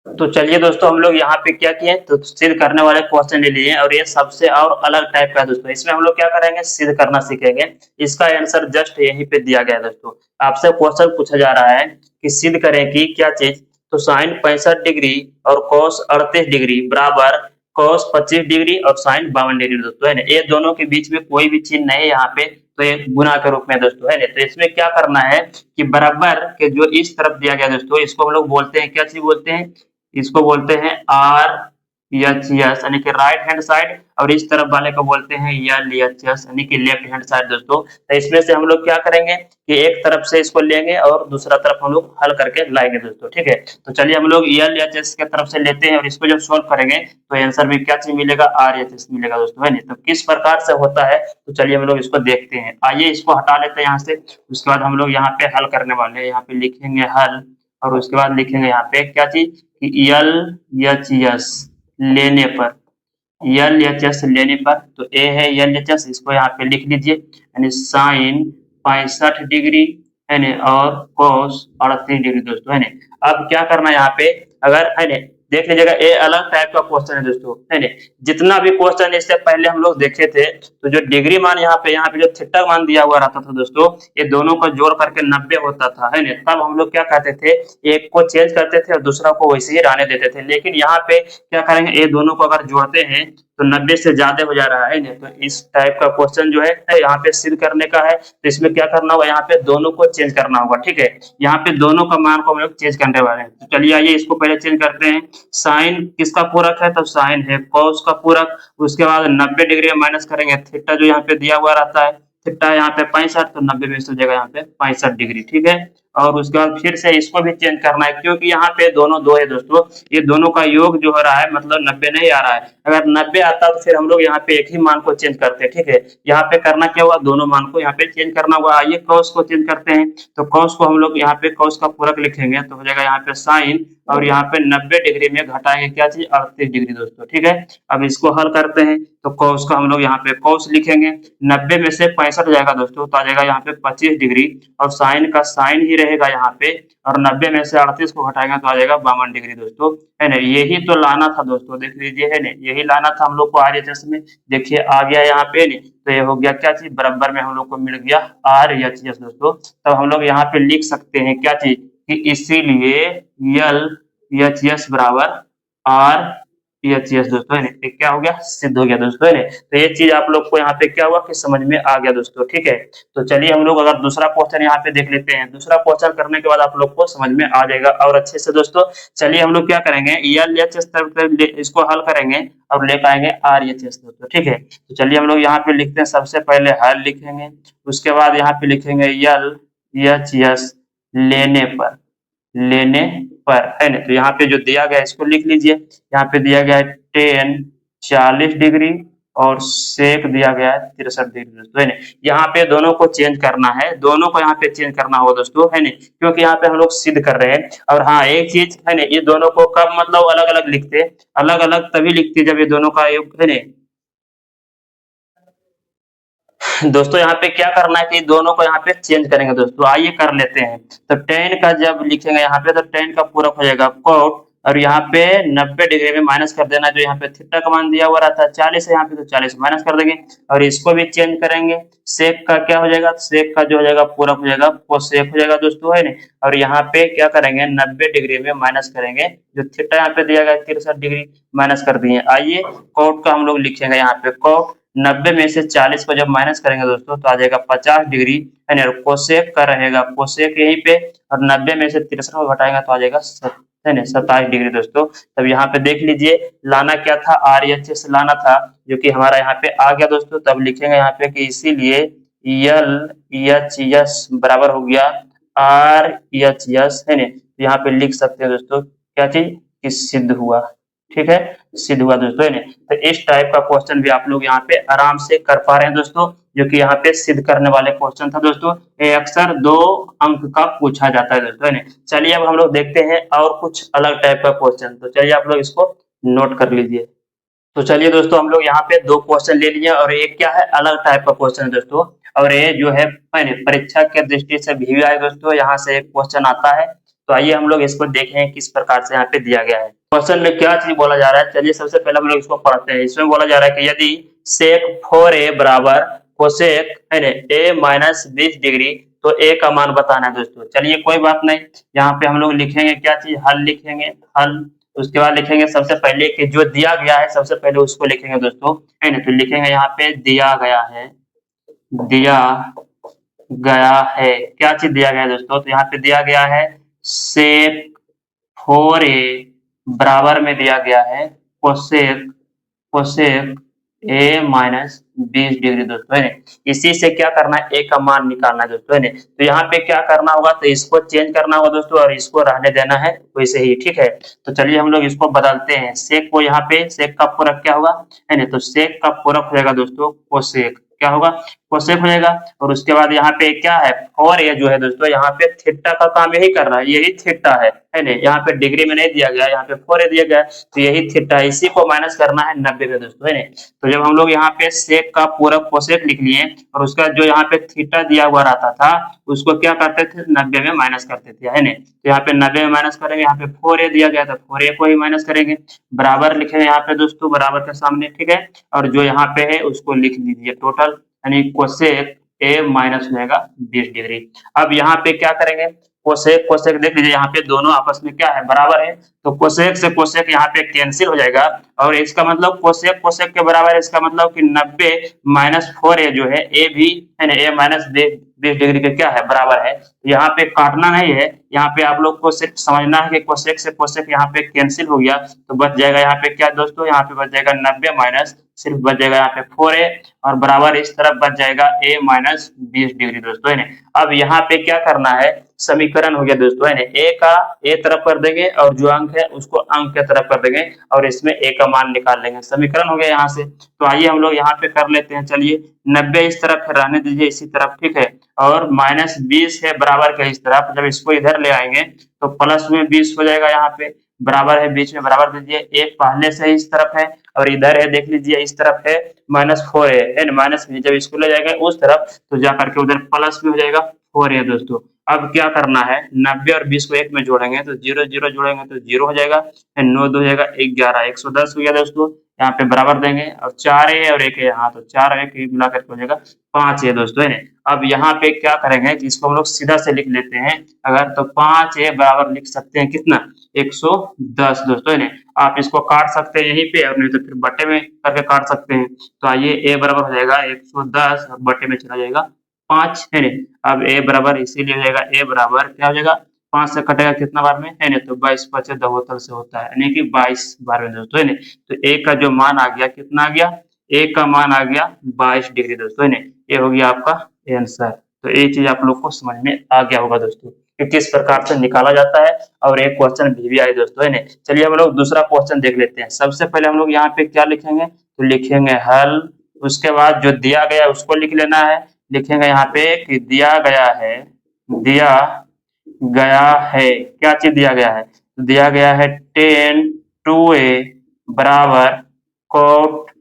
तो चलिए दोस्तों हम लोग यहाँ पे क्या किए, तो सिद्ध करने वाले क्वेश्चन ले लिए और ये सबसे और अलग टाइप का है दोस्तों। इसमें हम लोग क्या करेंगे, सिद्ध करना सीखेंगे। इसका आंसर जस्ट यहीं पे दिया गया है दोस्तों। आपसे क्वेश्चन पूछा जा रहा है कि सिद्ध करें कि क्या चीज, तो साइन 65 डिग्री और कॉस 38 डिग्री बराबर कॉस 25 डिग्री और साइन 52 डिग्री दोस्तों, है ना। ये दोनों के बीच में कोई भी चिन्ह नहीं है यहाँ पे, तो ये गुना के रूप में दोस्तों, है ना। तो इसमें क्या करना है कि बराबर के जो इस तरफ दिया गया दोस्तों, इसको हम लोग बोलते हैं, क्या चीज बोलते हैं, इसको बोलते हैं आर एच एस, यानी कि राइट हैंड साइड, और इस तरफ वाले को बोलते हैं एल एच एस, यानी कि लेफ्ट हैंड साइड दोस्तों। तो इसमें से हम लोग क्या करेंगे कि एक तरफ से इसको लेंगे और दूसरा तरफ हम लोग हल करके लाएंगे दोस्तों। ठीक है, तो चलिए हम लोग एल एच एस के तरफ से लेते हैं और इसको जब सोल्व करेंगे तो आंसर में क्या चीज मिलेगा, आर एच एस मिलेगा दोस्तों, है ना। तो किस प्रकार से होता है, तो चलिए हम लोग इसको देखते हैं। आइए इसको हटा लेते हैं यहाँ से, उसके बाद हम लोग यहाँ पे हल करने वाले हैं। यहाँ पे लिखेंगे हल, और उसके बाद लिखेंगे यहाँ पे क्या चीज, एल एच एस लेने पर, एल एच एस लेने पर, तो ए है एल एच एस, इसको यहाँ पे लिख लीजिए, यानी साइन 65 डिग्री, है ना, और कोस 38 डिग्री दोस्तों, है ना। अब क्या करना है यहाँ पे, अगर, है ना, देख लीजिएगा ये अलग टाइप का क्वेश्चन है दोस्तों, है ना। जितना भी क्वेश्चन इससे पहले हम लोग देखे थे, तो जो डिग्री मान यहाँ पे जो थीटा मान दिया हुआ रहता था दोस्तों, ये दोनों को जोड़ करके 90 होता था, है ना। तब हम लोग क्या कहते थे, एक को चेंज करते थे और दूसरा को वैसे ही रहने देते थे। लेकिन यहाँ पे क्या करेंगे, ये दोनों को अगर जोड़ते हैं तो 90 से ज्यादा हो जा रहा है ना। तो इस टाइप का क्वेश्चन जो है यहाँ पे सिद्ध करने का है, तो इसमें क्या करना होगा, यहाँ पे दोनों को चेंज करना होगा। ठीक है, यहाँ पे दोनों का मान को हम लोग चेंज करने वाले हैं। तो चलिए आइए इसको पहले चेंज करते हैं। साइन किसका पूरक है, तो साइन है कॉस का पूरक, उसके बाद 90 डिग्री माइनस करेंगे थीटा जो यहाँ पे दिया हुआ रहता है, थीटा यहाँ पे 65, तो 90 में से हो जाएगा यहाँ पे 65 डिग्री, ठीक है। और उसके बाद फिर से इसको भी चेंज करना है, क्योंकि यहाँ पे दोनों दो है दोस्तों, ये दोनों का योग जो हो रहा है मतलब 90 नहीं आ रहा है। अगर 90 आता तो फिर हम लोग यहाँ पे एक ही मान को चेंज करते हैं, ठीक है। यहाँ पे करना क्या हुआ, दोनों मान को यहाँ पे चेंज करना हुआ। आइए कॉस को चेंज करते हैं, तो कॉस को हम लोग यहाँ पे कॉस का पूरक लिखेंगे, तो हो जाएगा यहाँ पे साइन, और यहाँ पे 90 डिग्री में घटाएंगे क्या चीज, 38 डिग्री दोस्तों, ठीक है। अब इसको हल करते हैं, तो कॉस का हम लोग यहाँ पे कॉस लिखेंगे, 90 में से 65 जाएगा दोस्तों, तो आ जाएगा यहाँ पे 25 डिग्री, और साइन का साइन ही रहेगा यहाँ पे, और 90 में से 38 को घटाएंगे तो आ जाएगा 52 डिग्री दोस्तों, है ना। यही तो लाना था दोस्तों, देख लीजिए, है ना, यही लाना था हम लोग को आरएचएस में। देखिए आ गया यहाँ पे, नहीं तो ये हो गया क्या चीज, बराबर में हम लोग को मिल गया आरएचएस दोस्तों। तब हम लोग यहाँ पे लिख सकते हैं क्या चीज, कि इसीलिए यल एच एस बराबर आर एच एस दोस्तों, है ना, क्या हो गया, सिद्ध हो गया दोस्तों, है ना। तो ये चीज आप लोग को यहाँ पे क्या हुआ कि समझ में आ गया दोस्तों, ठीक है। तो चलिए हम लोग अगर दूसरा क्वेश्चन यहाँ पे देख लेते हैं, दूसरा क्वेश्चन करने के बाद आप लोग को समझ में आ जाएगा और अच्छे से दोस्तों। चलिए हम लोग क्या करेंगे, यल एच एस इसको हल करेंगे और लेकर आएंगे आर एच एस दोस्तों, ठीक है। तो चलिए हम लोग यहाँ पे लिखते हैं, सबसे पहले हल लिखेंगे, उसके बाद यहाँ पे लिखेंगे यल एच एस लेने पर, है ना। तो यहाँ पे जो दिया गया है इसको लिख लीजिए, यहाँ पे दिया गया है 10 40 डिग्री और सेक दिया गया है 63 डिग्री दोस्तों, है ना। यहाँ पे दोनों को चेंज करना है, दोनों को यहाँ पे चेंज करना होगा दोस्तों, है ना, क्योंकि यहाँ पे हम लोग सिद्ध कर रहे हैं। और हाँ एक चीज है ना, ये दोनों को कब मतलब अलग अलग लिखते, अलग अलग तभी लिखते जब ये दोनों का योग, है ना। दोस्तों यहाँ पे क्या करना है कि दोनों को यहाँ पे चेंज करेंगे दोस्तों, आइए कर लेते हैं। तो 10 का जब लिखेंगे यहाँ पे, तो 10 का पूरक हो जाएगा कोट, और यहाँ पे 90 डिग्री में माइनस कर देना, जो यहाँ पे थीटा का मान दिया हुआ रहता है 40 है यहाँ पे, तो 40 माइनस कर देंगे, और इसको भी चेंज करेंगे। सेक का क्या हो जाएगा, सेक का जो हो जाएगा पूरक हो जाएगा कोसेक हो जाएगा दोस्तों, है ना। और यहाँ पे क्या करेंगे, 90 डिग्री में माइनस करेंगे, जो थीटा यहाँ पे दिया गया 63 डिग्री माइनस कर दिए। आइए कोट का हम लोग लिखेंगे यहाँ पे, कोट 90 में से 40 को जब माइनस करेंगे दोस्तों तो आ जाएगा 50 डिग्री, है ना। कोसेक का रहेगा कोसेक यहीं पे, और 90 में से 63 को घटाएंगे तो आ जाएगा 27 डिग्री दोस्तों। तब यहाँ पे देख लीजिए, लाना क्या था, आर एच एस लाना था, जो कि हमारा यहाँ पे आ गया दोस्तों। तब लिखेंगे यहाँ पे कि इसीलिए यल एच एस बराबर हो गया आर एच एस, है ना। यहाँ पे लिख सकते हैं दोस्तों क्या चीज, कि सिद्ध हुआ, ठीक है, सिद्ध हुआ दोस्तों, है ना। तो इस टाइप का क्वेश्चन भी आप लोग यहाँ पे आराम से कर पा रहे हैं दोस्तों, जो कि यहाँ पे सिद्ध करने वाले क्वेश्चन था दोस्तों। ये अक्सर 2 अंक का पूछा जाता है दोस्तों, है ना। चलिए अब हम लोग देखते हैं और कुछ अलग टाइप का क्वेश्चन, तो चलिए आप लोग इसको नोट कर लीजिए। तो चलिए दोस्तों हम लोग यहाँ पे 2 क्वेश्चन ले लिए, और एक क्या है, अलग टाइप का क्वेश्चन है दोस्तों, और ये जो है परीक्षा के दृष्टि से भी आए दोस्तों, यहाँ से एक क्वेश्चन आता है। तो आइए हम लोग इसको देखें किस प्रकार से यहाँ पे दिया गया है। क्वेश्चन में क्या चीज बोला जा रहा है, चलिए सबसे पहले हम लोग इसको पढ़ते हैं। इसमें बोला जा रहा है कि यदि सेक 4a बराबर कोसेक, है ना, a माइनस 20 डिग्री, तो a का मान बताना है दोस्तों। चलिए कोई बात नहीं, यहाँ पे हम लोग लिखेंगे क्या चीज, हल लिखेंगे, हल। उसके बाद लिखेंगे सबसे पहले कि जो दिया गया है सबसे पहले उसको लिखेंगे दोस्तों, है ना। तो लिखेंगे यहाँ पे दिया गया है, दिया गया है, क्या चीज दिया गया है दोस्तों, तो यहाँ पे दिया गया है सेक 4a बराबर में दिया गया है cosec cosec a minus 20 degree दोस्तों, है ना। इसी से क्या करना है, a का मान निकालना है दोस्तों, है ना। तो यहाँ पे क्या करना होगा, तो इसको चेंज करना होगा दोस्तों, और इसको रहने देना है वैसे ही, ठीक है। तो चलिए हम लोग इसको बदलते हैं, सेक को यहाँ पे सेक का पूरक क्या होगा, है ना। तो सेक का पूरक हो जाएगा दोस्तों कोसेक, क्या होगा, कोसेक हो जाएगा। और उसके बाद यहाँ पे क्या है, और ये जो है दोस्तों, यहाँ पे थीटा का काम यही कर रहा है, यही थीटा है ना। यहाँ पे डिग्री में नहीं दिया गया, यहाँ पे 4a दिया गया, तो यही थीटा है, इसी को माइनस करना है 90 में दोस्तों, है ना। तो जब हम लोग यहाँ पे सेक का पूरक कोसेक लिख लिए, और उसका जो यहाँ पे थीटा दिया हुआ रहता था उसको क्या करते थे, 90 में माइनस करते थे, है ना। तो यहाँ पे 90 में माइनस करेंगे, यहाँ पे 4a दिया गया था, 4a को ही माइनस करेंगे, बराबर लिखेंगे यहाँ पे दोस्तों, बराबर के सामने, ठीक है। और जो यहाँ पे है उसको लिख लीजिए टोटल, यानी कोसेक a माइनस हो जाएगा 20 डिग्री। अब यहाँ पे क्या करेंगे, कोसेक कोसेक देख लीजिए, यहाँ पे दोनों आपस में क्या है, बराबर है, तो कोसेक से कोसेक यहाँ पे कैंसिल हो जाएगा, और इसका मतलब कोसेक कोसेक के बराबर है, इसका मतलब कि 90 माइनस 4a जो है a भी, है ना, a माइनस 20 डिग्री के क्या है, बराबर है। यहाँ पे काटना नहीं है, यहाँ पे आप लोग को सिर्फ समझना है कि कोसेक से कोसेक यहाँ पे कैंसिल हो गया, तो बच जाएगा यहाँ पे क्या दोस्तों, यहाँ पे बच जाएगा 90 माइनस सिर्फ बच जाएगा यहाँ पे 4a और बराबर इस तरफ बच जाएगा a माइनस 20 डिग्री दोस्तों है ना। अब यहाँ पे क्या करना है, समीकरण हो गया दोस्तों है ना, a का a तरफ कर देंगे और जो अंक है उसको अंक के तरफ कर देंगे और इसमें a का मान निकाल लेंगे, समीकरण हो गया यहाँ से। तो आइए हम लोग यहाँ पे कर लेते हैं, चलिए 90 इस तरफ है, रहने दीजिए इसी तरफ, ठीक है, और माइनस 20 है बराबर के इस तरफ, जब इसको इधर ले आएंगे तो प्लस में 20 हो जाएगा, यहाँ पे बराबर है, बीच में बराबर दीजिए, एक पहले से इस तरफ है और इधर है, देख लीजिए इस तरफ है -4 है ना, माइनस में जब इसको ले जाएंगे उस तरफ तो जाकर के उधर प्लस में हो जाएगा 4 है दोस्तों। अब क्या करना है, 90 और 20 को एक में जोड़ेंगे तो 0 0 जोड़ेंगे तो 0 हो जाएगा, 9 2 हो जाएगा 11, 110 हो गया दोस्तों। यहाँ पे बराबर देंगे और 4 है और 1 है यहाँ, तो 4 और 1 मिला करके हो जाएगा 5 है दोस्तों है ना। अब यहाँ पे क्या करेंगे कि इसको हम लोग सीधा से लिख लेते हैं अगर, तो 5 है बराबर लिख सकते हैं कितना, 110 दोस्तों है ना। आप इसको काट सकते हैं यहीं पे और नहीं तो फिर बटे में करके काट सकते हैं। तो आइए a बराबर हो जाएगा 110 और बटे में चला जाएगा 5 है ना। अब a बराबर इसीलिए हो जाएगा, a बराबर क्या हो जाएगा, 5 से कटेगा कितना बार में है ना, तो 22 5 दहोतर से होता है, यानी कि 22 बार में दोस्तों है ना। तो a का जो मान आ गया कितना आ गया, a का मान आ गया 22 डिग्री दोस्तों है ना। ये हो गया आपका आंसर। तो ये चीज आप लोग को समझ में आ गया होगा दोस्तों कि किस प्रकार से निकाला जाता है, और एक क्वेश्चन भी आए दोस्तों है ना। चलिए हम लोग दूसरा क्वेश्चन देख लेते हैं। सबसे पहले हम लोग यहाँ पे क्या लिखेंगे, तो लिखेंगे हल, उसके बाद जो दिया गया है उसको लिख लेना है, लिखेंगे यहाँ पे कि दिया गया है, दिया गया है, क्या चीज दिया गया है, तो दिया गया है tan 2a बराबर cot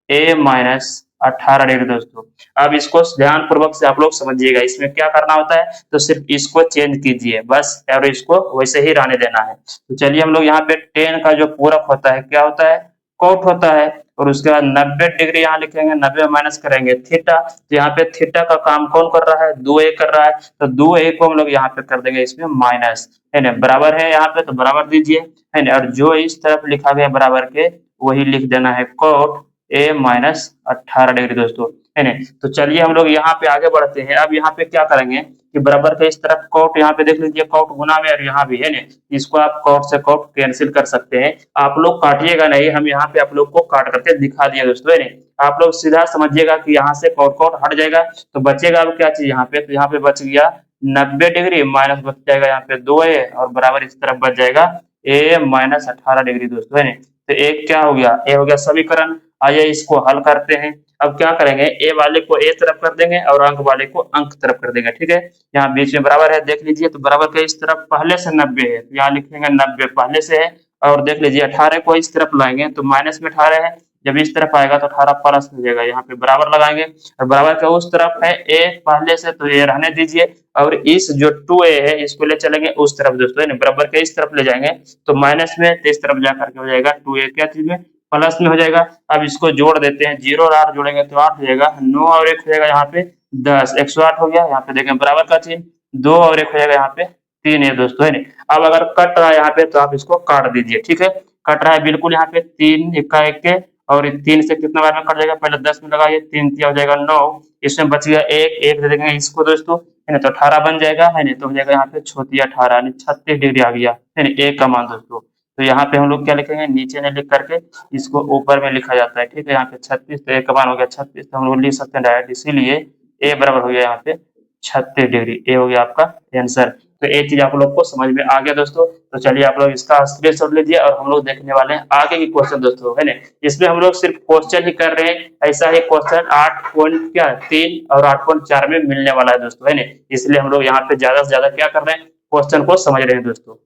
a माइनस 18 डिग्री दोस्तों। अब इसको ध्यान पूर्वक से आप लोग समझिएगा, इसमें क्या करना होता है, तो सिर्फ इसको चेंज कीजिए बस और इसको वैसे ही रहने देना है। तो चलिए हम लोग यहाँ पे tan का जो पूरक होता है क्या होता है, cot होता है, और उसके बाद 90 डिग्री यहाँ लिखेंगे, 90 माइनस करेंगे थीटा, तो यहाँ पे थीटा का काम कौन कर रहा है, 2a कर रहा है, तो 2a को हम लोग यहाँ पे कर देंगे इसमें माइनस है ना, बराबर है यहाँ पे तो बराबर दीजिए है ना, और जो इस तरफ लिखा गया बराबर के वही लिख देना है cot a माइनस 18 डिग्री दोस्तों है ना। तो चलिए हम लोग यहाँ पे आगे बढ़ते हैं। अब यहाँ पे क्या करेंगे कि बराबर के इस तरफ cot, यहाँ पे देख लीजिए cot गुना में, और यहाँ भी है ना, इसको आप cot से cot कैंसिल कर सकते हैं। आप लोग काटिएगा नहीं, हम यहाँ पे आप लोग को काट करके दिखा दिया दोस्तों है ना। आप लोग सीधा समझिएगा कि यहाँ से cot हट जाएगा तो बचेगा अब क्या चीज यहाँ पे, तो यहाँ पे बच गया 90 डिग्री माइनस बच जाएगा यहाँ पे 2a और बराबर इस तरफ बच जाएगा a माइनस 18 डिग्री दोस्तों है ना। तो एक क्या हो गया, ए हो गया समीकरण। आइए इसको हल करते हैं। अब क्या करेंगे, ए वाले को ए तरफ कर देंगे और अंक वाले को अंक तरफ कर देंगे, ठीक है। यहाँ बीच में बराबर है, देख लीजिए, तो बराबर के इस तरफ पहले से 90 है, तो यहाँ लिखेंगे 90 पहले से है, और देख लीजिए 18 को इस तरफ लाएंगे तो माइनस में 18 है, जब इस तरफ आएगा तो 18 प्लस हो जाएगा, यहाँ पे बराबर लगाएंगे, और बराबर के उस तरफ है ए पहले से, तो ए रहने दीजिए, और इस जो 2a है इसको ले चलेंगे उस तरफ दोस्तों है ना, बराबर के इस तरफ ले जाएंगे तो माइनस में, तो इस तरफ जाकर के हो जाएगा 2a क्या चीज में, प्लस में हो जाएगा। अब इसको जोड़ देते हैं, 0 और 8 जोड़ेंगे तो 8 हो जाएगा, 9 और 1 हो जाएगा यहाँ पे 10, 108 हो गया। यहाँ पे देखें बराबर का चिन्ह, 2 और 1 हो जाएगा यहाँ पे 3 है दोस्तों है ना। अब अगर कट रहा है यहाँ पे तो आप इसको काट दीजिए, ठीक है, कट रहा है बिल्कुल यहाँ पे 3 1 के, और 3 से कितना बार में कट जाएगा, पहले 10 में लगाइए, 3 हो जाएगा 9, इसमें बच गया 1 दे देंगे इसको दोस्तों है ना, तो 18 बन जाएगा है ना, तो हो जाएगा यहाँ पे 18 यानी 36 डिग्री आ गया है ना, एक का मान दोस्तों। तो यहाँ पे हम लोग क्या लिखेंगे, नीचे ने लिख करके इसको ऊपर में लिखा जाता है, ठीक है। यहाँ पे 36, तो एक का मान हो गया 36, तो हम लोग लिख सकते हैं डायरेक्ट, इसीलिए ए बराबर हो गया यहाँ पे 36 डिग्री, ए हो गया आपका आंसर। तो ये चीज आप लोग को समझ में आ गया दोस्तों। तो चलिए आप लोग इसका स्क्रीनशॉट लीजिए और हम लोग देखने वाले हैं आगे की क्वेश्चन दोस्तों है ना। इसमें हम लोग सिर्फ क्वेश्चन ही कर रहे हैं, ऐसा ही क्वेश्चन 8.3 और 8.4 में मिलने वाला है दोस्तों है ना, इसलिए हम लोग यहाँ पे ज्यादा से ज्यादा क्या कर रहे हैं, क्वेश्चन को समझ रहे हैं दोस्तों।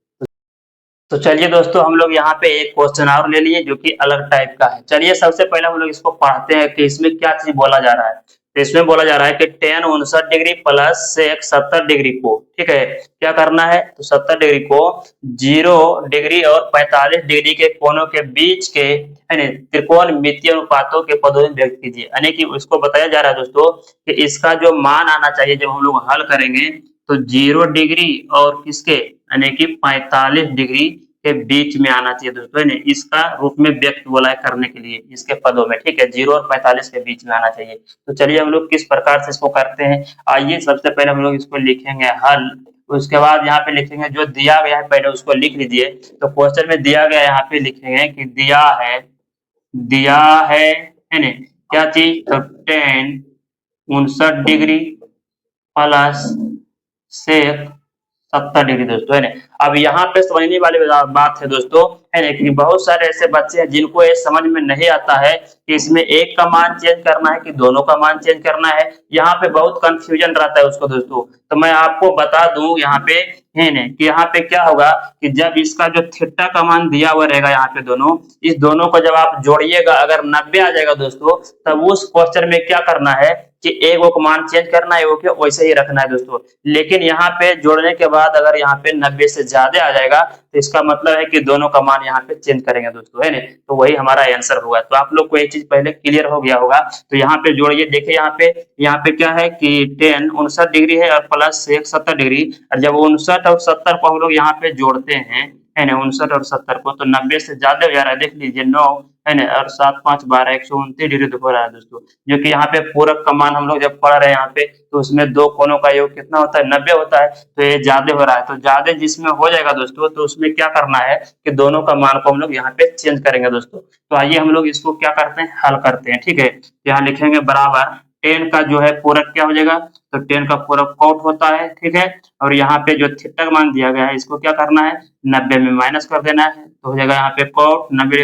तो चलिए दोस्तों हम लोग यहाँ पे एक क्वेश्चन और ले लिए जो कि अलग टाइप का है। चलिए सबसे पहले हम लोग इसको पढ़ते हैं कि इसमें क्या चीज बोला जा रहा है। तो इसमें बोला जा रहा है कि tan 59 degree plus sec 70 degree को, ठीक है, क्या करना है, तो 70 डिग्री को 0 डिग्री और 45 डिग्री के कोणों के बीच के है ना त्रिकोणमितीय अनुपातों के पदों में व्यक्त कीजिए। यानी कि उसको बताया जा रहा है दोस्तों कि इसका जो मान आना चाहिए जब हम लोग हल करेंगे तो 0 डिग्री और किसके यानी कि 45 डिग्री के बीच में आना चाहिए दोस्तों ने, इसका रूप में व्यक्त बोला है करने के लिए इसके पदों में, ठीक है, 0 और 45 के बीच में आना चाहिए। तो चलिए हम लोग किस प्रकार से इसको करते हैं। आइए सबसे पहले हम लोग इसको लिखेंगे हल, उसके बाद यहाँ पे लिखेंगे जो दिया गया है पहले उसको लिख लीजिए। तो क्वेश्चन में दिया गया यहाँ पे लिखेंगे कि दिया है है ना, क्या चीज, तो tan 59 degree plus sec 70 degree दोस्तों, है ना। अब यहाँ पे समझने वाली बात है दोस्तों, है ना, कि बहुत सारे ऐसे बच्चे हैं जिनको ये समझ में नहीं आता है कि इसमें एक का मान चेंज करना है कि दोनों का मान चेंज करना है। यहाँ पे बहुत कंफ्यूजन रहता है उसको दोस्तों। तो मैं आपको बता दूं यहाँ पे, है ना, कि यहाँ पे क्या होगा कि जब इसका जो थीटा का मान दिया हुआ रहेगा यहाँ पे दोनों, इस दोनों को जब आप जोड़िएगा अगर 90 आ जाएगा दोस्तों, तब उस क्वेश्चन में क्या करना है कि एक को मान चेंज करना है, वो वैसे ही रखना है दोस्तों। लेकिन यहाँ पे जोड़ने के बाद अगर यहाँ पे 90 से ज्यादा आ जाएगा तो इसका मतलब है कि दोनों का मान यहाँ पे चेंज करेंगे दोस्तों, है ना। तो वही हमारा आंसर होगा। तो आप लोग को ये चीज पहले क्लियर हो गया होगा। तो यहाँ पे जोड़िए, देखिए यहाँ पे क्या है कि 10 59 डिग्री है और प्लस एक 70 डिग्री, और जब 59 और 70 को हम लोग यहाँ पे जोड़ते हैं, है ना, 59 और 70 को, तो 90 से ज्यादा हो जा रहा है, देख लीजिए 9, है ना, और 7 5 12 129 डिग्री तो हो रहा है दोस्तों। जो कि यहाँ पे पूरक का मान हम लोग जब पढ़ रहे हैं यहाँ पे, तो उसमें दो कोनों का योग कितना होता है, 90 होता है। तो ये ज्यादा हो रहा है, तो ज्यादा जिसमें हो जाएगा दोस्तों, तो उसमें क्या करना है कि दोनों का मान को हम लोग यहाँ पे चेंज करेंगे दोस्तों। तो आइए हम लोग इसको क्या करते हैं, हल करते हैं, ठीक है। यहाँ लिखेंगे बराबर 10 का जो है पूरक क्या हो जाएगा, तो 10 का पूरक कॉट होता है, ठीक है। और यहाँ पे जो थीटा का मान दिया गया है इसको क्या करना है, 90 में माइनस कर देना है, तो हो जाएगा यहाँ पे कॉट 90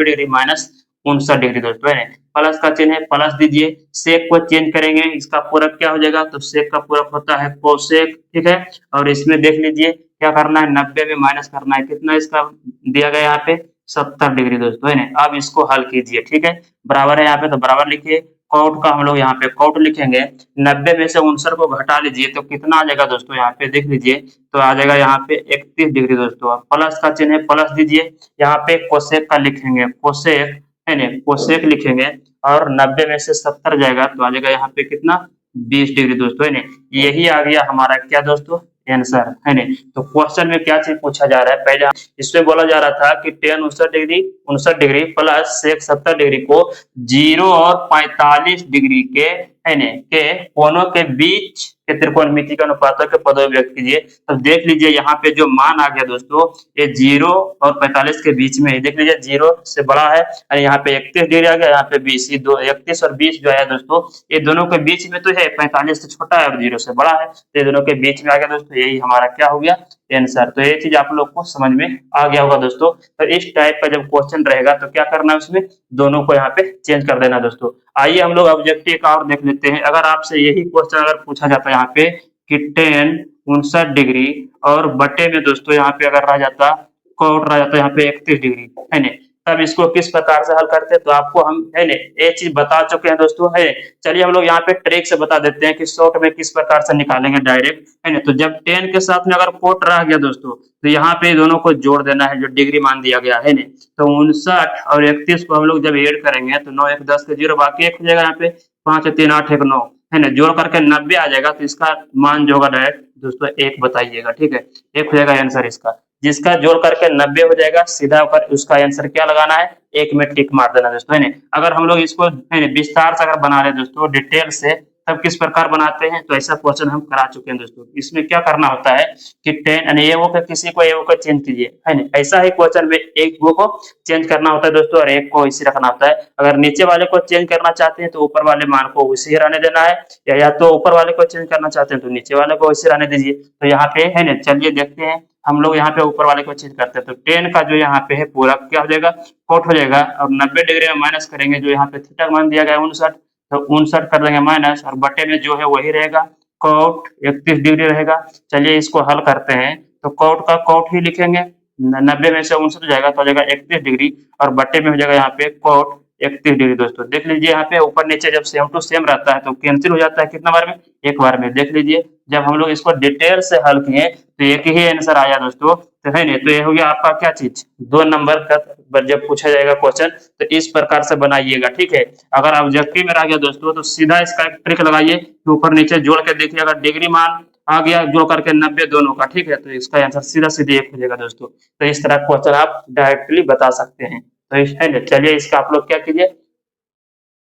डिग्री माइनस 59 डिग्री दोस्तों, है। प्लस का चिन्ह है, प्लस दीजिए। सेक को चेंज करेंगे, इसका पूरक क्या हो जाएगा, तो सेक का पूरक होता है कोसेक, ठीक है। और इसमें देख लीजिए क्या करना है, 90 में माइनस करना है, कितना इसका दिया गया यहाँ पे 70 डिग्री दोस्तों, है ना। अब इसको हल कीजिए, ठीक है। बराबर है यहाँ पे, तो बराबर लिखिए। कॉट का हम लोग यहाँ पे कॉट लिखेंगे, 90 में से 59 को घटा लीजिए तो कितना आ जाएगा दोस्तों, यहाँ पे देख लीजिए, तो आ जाएगा यहाँ पे 31 डिग्री दोस्तों। प्लस का चिन्ह है, प्लस दीजिए। यहाँ पे कोसेक का लिखेंगे, कोसेक, है ना, कोसेक लिखेंगे, और 90 में से 70 जाएगा तो आ जाएगा यहाँ पे कितना, 20 डिग्री दोस्तों, है ना। यही आ गया हमारा क्या दोस्तों, आंसर, है ना। तो क्वेश्चन में क्या चीज पूछा जा रहा है, पहले इसमें बोला जा रहा था कि tan 59 degree plus sec 70 degree को 0 और 45 डिग्री के, है ना, के कोनों के बीच के त्रिकोणमिति के अनुपातों के पदों में व्यक्त कीजिए। तो देख लीजिए यहाँ पे जो मान आ गया दोस्तों, ये 0 और 45 के बीच में है, देख लीजिए 0 से बड़ा है, और यहाँ पे 31 डिग्री आ गया, यहाँ पे 20, 31 और 20 जो है दोस्तों, ये दोनों के बीच में तो है, 45 से छोटा है और 0 से बड़ा है, तो ये दोनों के बीच में आ गया दोस्तों। यही हमारा क्या हो गया, आंसर। तो ये चीज आप लोग को समझ में आ गया होगा दोस्तों। तो इस टाइप का जब क्वेश्चन रहेगा तो क्या करना है, उसमें दोनों को यहाँ पे चेंज कर देना दोस्तों। आइए हम लोग ऑब्जेक्टिव का और देख लेते हैं। अगर आपसे यही क्वेश्चन अगर पूछा जाता है यहाँ पे कि 10 59 डिग्री और बटे में दोस्तों यहाँ पे अगर रह जाता, कोट रह जाता यहाँ पे 31 डिग्री, है ना, तब इसको किस प्रकार से हल करते हैं, तो आपको हम, है ना, ये चीज बता चुके हैं दोस्तों, है। चलिए हम लोग यहाँ पे ट्रिक से बता देते हैं कि शॉर्ट में किस प्रकार से निकालेंगे डायरेक्ट, है ना। तो जब 10 के साथ में अगर कोट रह गया दोस्तों, तो यहाँ पे दोनों को जोड़ देना है जो डिग्री मान दिया गया है ना। तो 59 और 31 को हम लोग जब ऐड करेंगे तो 9 1 10 के 0 बाकी 1 हो जाएगा, यहाँ पे 5 3 8 1 9, है ना, जोड़ करके 90 आ जाएगा, तो इसका मान जो होगा डायरेक्ट दोस्तों 1 बताइएगा, ठीक है। 1 हो जाएगा आंसर इसका। जिसका जोड़ करके 90 हो जाएगा, सीधा ऊपर उसका आंसर क्या लगाना है, 1 में टिक मार देना दोस्तों, है ना। अगर हम लोग इसको, है ना, विस्तार से अगर बना रहे दोस्तों डिटेल से, तब किस प्रकार बनाते हैं, तो ऐसा क्वेश्चन हम करा चुके हैं दोस्तों। इसमें क्या करना होता है कि 10 ए वो किसी को ए वो को चेंज कीजिए, है ना। ऐसा ही क्वेश्चन में एक वो को चेंज करना होता है दोस्तों, और एक को इसी रखना होता है। अगर नीचे वाले को चेंज करना चाहते हैं तो ऊपर वाले मान को उसी ही रहने देना है, या तो ऊपर वाले को चेंज करना चाहते हैं तो नीचे वाले को उसी रहने दीजिए। तो यहाँ पे, है ना, चलिए देखते हैं हम लोग यहाँ पे ऊपर वाले को चेंज करते हैं। तो 10 का जो यहाँ पे है पूरा क्या हो जाएगा, कोट हो जाएगा, और 90 डिग्री में माइनस करेंगे, जो यहाँ पे थीटा मान दिया गया 59, तो 59 कर देंगे माइनस, और बटे में जो है वही रहेगा, कोट 31 डिग्री रहेगा। चलिए इसको हल करते हैं, तो कोट का कोट ही लिखेंगे, 90 में से 59 जाएगा तो हो जाएगा 31 डिग्री, और बटे में हो जाएगा यहाँ पे कोट 31 डिग्री दोस्तों। देख लीजिए यहाँ पे ऊपर नीचे जब सेम टू सेम रहता है तो कैंसिल हो जाता है, कितना बार में, एक बार में। देख लीजिए जब हम लोग इसको डिटेल से हल किए तो एक ही आंसर आया दोस्तों, तो है नहीं, तो ये हो गया आपका क्या चीज, 2 नंबर का जब पूछा जाएगा क्वेश्चन तो इस प्रकार से बनाइएगा, ठीक है। अगर ऑब्जेक्टिव में आ गया दोस्तों तो सीधा इसका एक ट्रिक लगाइए कि ऊपर नीचे जोड़ के देखिए, अगर डिग्री मान आ गया जोड़ करके 90 दोनों का, ठीक है, तो इसका आंसर सीधा सीधे 1 हो जाएगा दोस्तों। तो इस तरह क्वेश्चन आप डायरेक्टली बता सकते हैं। तो है ना, चलिए इसका आप लोग क्या कीजिए,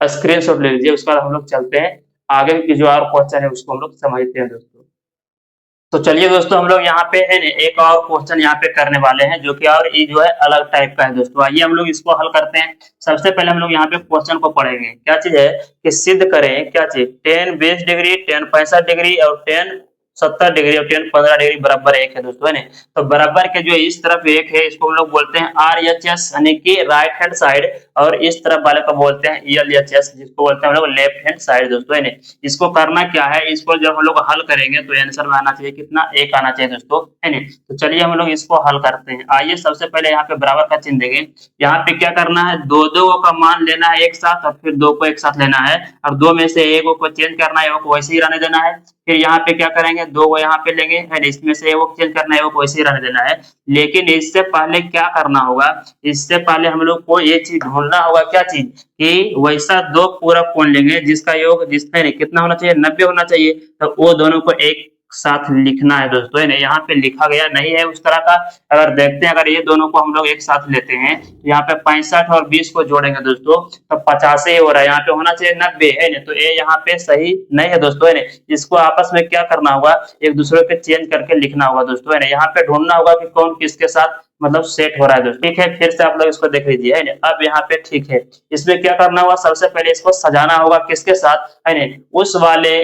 स्क्रीनशॉट ले लीजिए, उसके बाद हम लोग चलते हैं आगे की जो और क्वेश्चन है उसको हम लोग समझते हैं दोस्तों। तो चलिए दोस्तों हम लोग यहाँ पे है ना एक और क्वेश्चन यहाँ पे करने वाले हैं जो कि और ये जो है अलग टाइप का है दोस्तों। आइए हम लोग इसको हल करते हैं। सबसे पहले हम लोग यहाँ पे क्वेश्चन को पढ़ेंगे। क्या चीज है कि सिद्ध करें क्या चीज 10 20 डिग्री 10 65 डिग्री और 10 70 डिग्री और 10 15 डिग्री बराबर एक है दोस्तों, है ना। तो बराबर के जो इस तरफ एक है इसको हम लोग बोलते हैं आर एच एस यानी कि राइट हैंड साइड, और इस तरफ वाले को बोलते हैं एल एच एस जिसको बोलते हैं हम लोग लेफ्ट हैंड साइड दोस्तों, है ना। इसको करना क्या है, इसको जब हम लोग हल करेंगे तो आंसर में आना चाहिए कितना, एक आना चाहिए दोस्तों, है ना। तो चलिए हम लोग इसको हल करते हैं। आइए सबसे पहले यहाँ पे बराबर का चिन्ह देंगे। यहाँ पे क्या करना है, दो दो का मान लेना है एक साथ और फिर दो को एक साथ लेना है, और दो में से एक को चेंज करना है, एक को वैसे ही रहने देना है। फिर यहाँ पे क्या करेंगे, दो को यहाँ पे लेंगे, है इसमें से एक चेंज करना है, एक को वैसे ही रहने देना है। लेकिन इससे पहले क्या करना होगा, इससे पहले हम लोग को ये चीज ढूंढना होगा, क्या चीज कि वैसा दो पूरक कोण लेंगे जिसका योग जिसमें कितना होना चाहिए, 90 होना चाहिए। तो वो दोनों को एक साथ लिखना है दोस्तों, है ना। यहाँ पे लिखा गया नहीं है उस तरह का। अगर देखते हैं, अगर ये दोनों को हम लोग एक साथ लेते हैं तो यहाँ पे 65 और 20 को जोड़ेंगे दोस्तों तो 50 ही हो रहा है, यहाँ पे होना चाहिए 90, है ना। तो ये यहाँ पे सही नहीं है दोस्तों, है ना। इसको आपस में क्या करना होगा, एक दूसरे के चेंज करके लिखना होगा दोस्तों, है ना। यहाँ पे ढूंढना होगा कि कौन किसके साथ मतलब सेट हो रहा है दोस्तों, ठीक है। फिर से आप लोग इसको देख लीजिए, है ना। अब यहाँ पे ठीक है, इसमें क्या करना होगा, सबसे पहले इसको सजाना होगा किसके साथ, है ना, उस वाले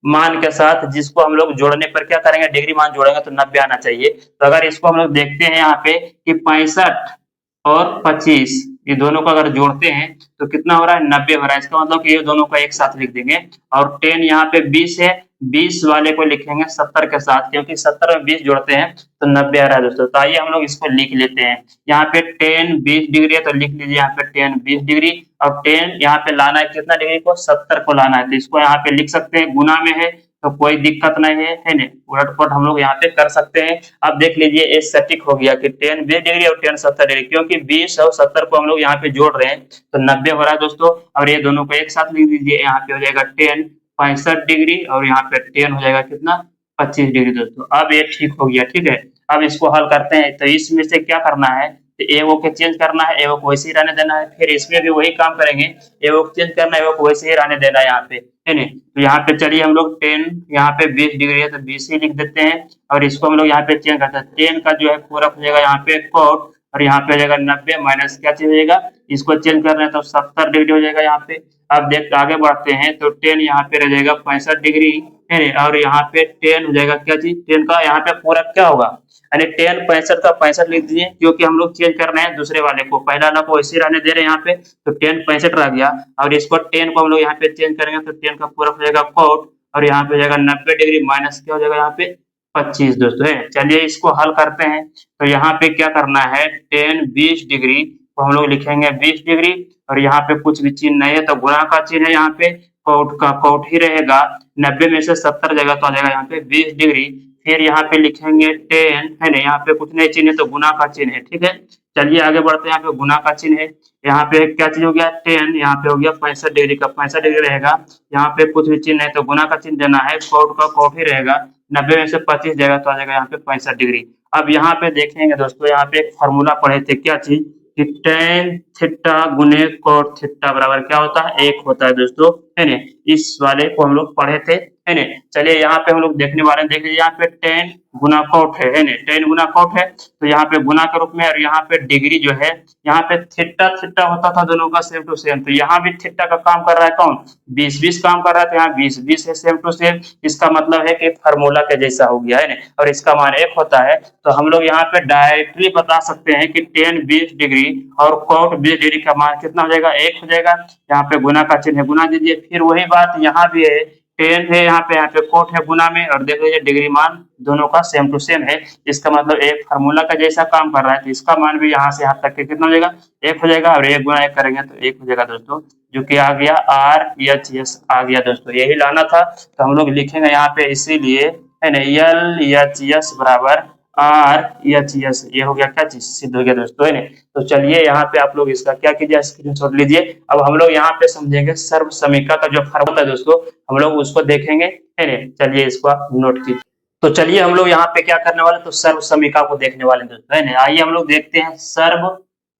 मान के साथ जिसको हम लोग जोड़ने पर क्या करेंगे, डिग्री मान जोड़ेंगे तो 90 आना चाहिए। तो अगर इसको हम लोग देखते हैं यहाँ पे कि 65 और 25 ये दोनों को अगर जोड़ते हैं तो कितना हो रहा है, 90 हो रहा है। इसका मतलब कि ये दोनों को एक साथ लिख देंगे। और 10 यहाँ पे 20 है, 20 वाले को लिखेंगे 70 के साथ, क्योंकि 70 में 20 जोड़ते हैं तो 90 आ रहा है दोस्तों। तो आइए हम लोग इसको लिख लेते हैं। यहाँ पे 10 20 डिग्री है तो लिख लीजिए यहाँ पे 10 20 डिग्री, और 10 यहाँ पे लाना है कितना डिग्री को, 70 को लाना है। तो इसको यहाँ पे लिख सकते हैं, गुना में है तो कोई दिक्कत नहीं है ना, उलट-पुलट हम लोग यहाँ पे कर सकते हैं। अब देख लीजिए ये सटीक हो गया कि 10 20 डिग्री और 10 70 डिग्री, क्योंकि 20 और 70 को हम लोग यहाँ पे जोड़ रहे हैं तो 90 हो रहा है दोस्तों। और ये दोनों को एक साथ लिख दीजिए, यहाँ पे हो जाएगा 10 65 डिग्री और यहाँ पे 10 हो जाएगा कितना, 25 डिग्री दोस्तों। अब ये ठीक हो गया, ठीक है। अब इसको हल करते हैं। तो इसमें से क्या करना है, तो ए वो के चेंज करना है, ए वो को वैसे ही रहने देना है। फिर इसमें भी वही काम करेंगे, ए वो चेंज करना है, ए वो को वैसे ही रहने देना है यहाँ पे, है नहीं। तो यहाँ पे चलिए हम लोग 10 यहाँ पे 20 डिग्री है तो 20 ही लिख देते हैं, और इसको हम लोग यहाँ पे चेंज करते हैं। 10 का जो है पूरक हो जाएगा यहाँ पे कोट, और यहाँ पे हो जाएगा 90 माइनस क्या चीज हो जाएगा, इसको चेंज कर रहे हैं तो 70 डिग्री हो जाएगा यहाँ पे। अब देख आगे बढ़ते हैं तो 10 यहाँ पे रह जाएगा 65 डिग्री, है और यहाँ पे 10 हो जाएगा क्या चीज, 10 का यहाँ पे पूरक क्या होगा, यानी 10 65 का 65 लिख दीजिए, क्योंकि हम लोग चेंज कर रहे हैं दूसरे वाले को, पहला वाला को वैसे रहने दे रहे हैं यहाँ पे। तो 10 65 रह गया, और इसको 10 को हम लोग यहाँ पे चेंज करेंगे तो 10 का पूरक हो जाएगा कोट, और यहाँ पे हो जाएगा 90 डिग्री माइनस क्या हो जाएगा यहाँ पे 25 दोस्तों, है। चलिए इसको हल करते हैं। तो यहाँ पे क्या करना है, 10 20 डिग्री तो हम लोग लिखेंगे 20 डिग्री, और यहाँ पे कुछ भी चिन्ह नहीं है तो गुणा का चिन्ह है, यहाँ पे कोट का कोट ही रहेगा। 90 में से 70 जाएगा तो आ जाएगा यहाँ पे 20 डिग्री। फिर यहाँ पे लिखेंगे 10, है ना, यहाँ पे कुछ नहीं चिन्ह है तो गुना का चिन्ह है, ठीक है। चलिए आगे बढ़ते हैं। यहाँ पे गुना का चिन्ह है, यहाँ पे क्या चीज हो गया 10, यहाँ पे हो गया 65 डिग्री का 65 डिग्री रहेगा। यहाँ पे कुछ भी चिन्ह है तो गुना का चिन्ह देना है, कोट का कोट ही रहेगा। 90 में से 25 जाएगा तो आ जाएगा यहाँ पे 65 डिग्री। अब यहाँ पे देखेंगे दोस्तों, यहाँ पे एक फॉर्मूला पढ़े थे, क्या चीज कि टेन थीटा गुने कोट थीटा बराबर क्या होता है, एक होता है दोस्तों, है ना। इस वाले को हम लोग पढ़े थे, है ना। चलिए यहाँ पे हम लोग देखने वाले हैं, देख लीजिए यहाँ पे 10 गुना कोट है ना, 10 गुना कोट है तो यहाँ पे गुना के रूप में, और यहाँ पे डिग्री जो है यहाँ पे थीटा थीटा होता था दोनों का सेम टू सेम, तो यहाँ भी थीटा का काम कर रहा है कौन, 20 20 काम कर रहा है, तो यहाँ 20 20 है सेम टू सेम। इसका मतलब है कि फार्मूला के जैसा हो गया, है ना, और इसका मान एक होता है। तो हम लोग यहाँ पे डायरेक्टली बता सकते हैं कि 10 20 डिग्री और कोट 20 डिग्री का मान कितना हो जाएगा, एक हो जाएगा। यहाँ पे गुना का चिन्ह है, गुना दीजिए। फिर वही बात यहाँ भी है, 10 है यहाँ पे कोट है गुना में, और देख लीजिए डिग्री मान दोनों का सेम टू सेम है। इसका मतलब एक फार्मूला का जैसा काम कर रहा है, तो इसका मान भी यहाँ से यहाँ तक के कितना हो जाएगा, एक हो जाएगा, और एक गुना एक करेंगे तो एक हो जाएगा दोस्तों, जो कि आ गया RHS आ गया दोस्तों, यही लाना था। तो हम लोग लिखेंगे यहाँ पे इसीलिए, है ना, LHS बराबर RHS, ये हो गया क्या चीज, सिद्ध हो गया दोस्तों, है ना। तो चलिए यहाँ पे आप लोग इसका क्या कीजिए, स्क्रीनशॉट लीजिए। अब हम लोग यहाँ पे समझेंगे सर्व समीका का जो फार्मूला है दोस्तों, हम लोग उसको देखेंगे, है ना। चलिए इसको आप नोट कीजिए। तो चलिए हम लोग यहाँ पे क्या करने वाले, तो सर्व समीका को देखने वाले दोस्तों, है ना। आइए हम लोग देखते हैं सर्व,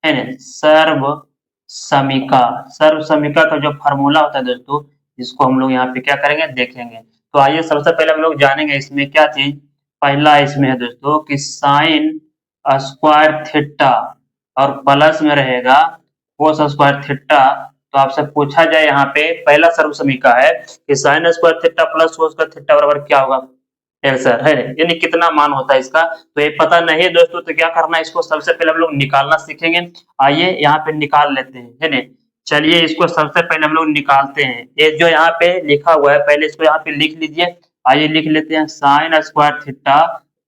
है ना, सर्व समीका। सर्व समीका का जो फार्मूला होता है दोस्तों, इसको हम लोग यहाँ पे क्या करेंगे, देखेंगे। तो आइए सबसे पहले हम लोग जानेंगे इसमें क्या चीज, पहला इसमें है दोस्तों कि साइन स्क्वायर थीटा और प्लस में रहेगा कोस स्क्वायर थीटा। तो आपसे पूछा जाए यहाँ पे पहला सर्व समीकरण है कि sine square theta plus cos square theta बराबर क्या होगा, आंसर है यानी कितना मान होता है इसका। तो ये पता नहीं है दोस्तों, तो क्या करना है, इसको सबसे पहले हम लोग निकालना सीखेंगे। आइए यहाँ पे निकाल लेते हैं, है ना। चलिए इसको सबसे पहले हम लोग निकालते हैं। ये जो यहाँ पे लिखा हुआ है पहले इसको यहाँ पे लिख लीजिए। आइए लिख लेते हैं sine square theta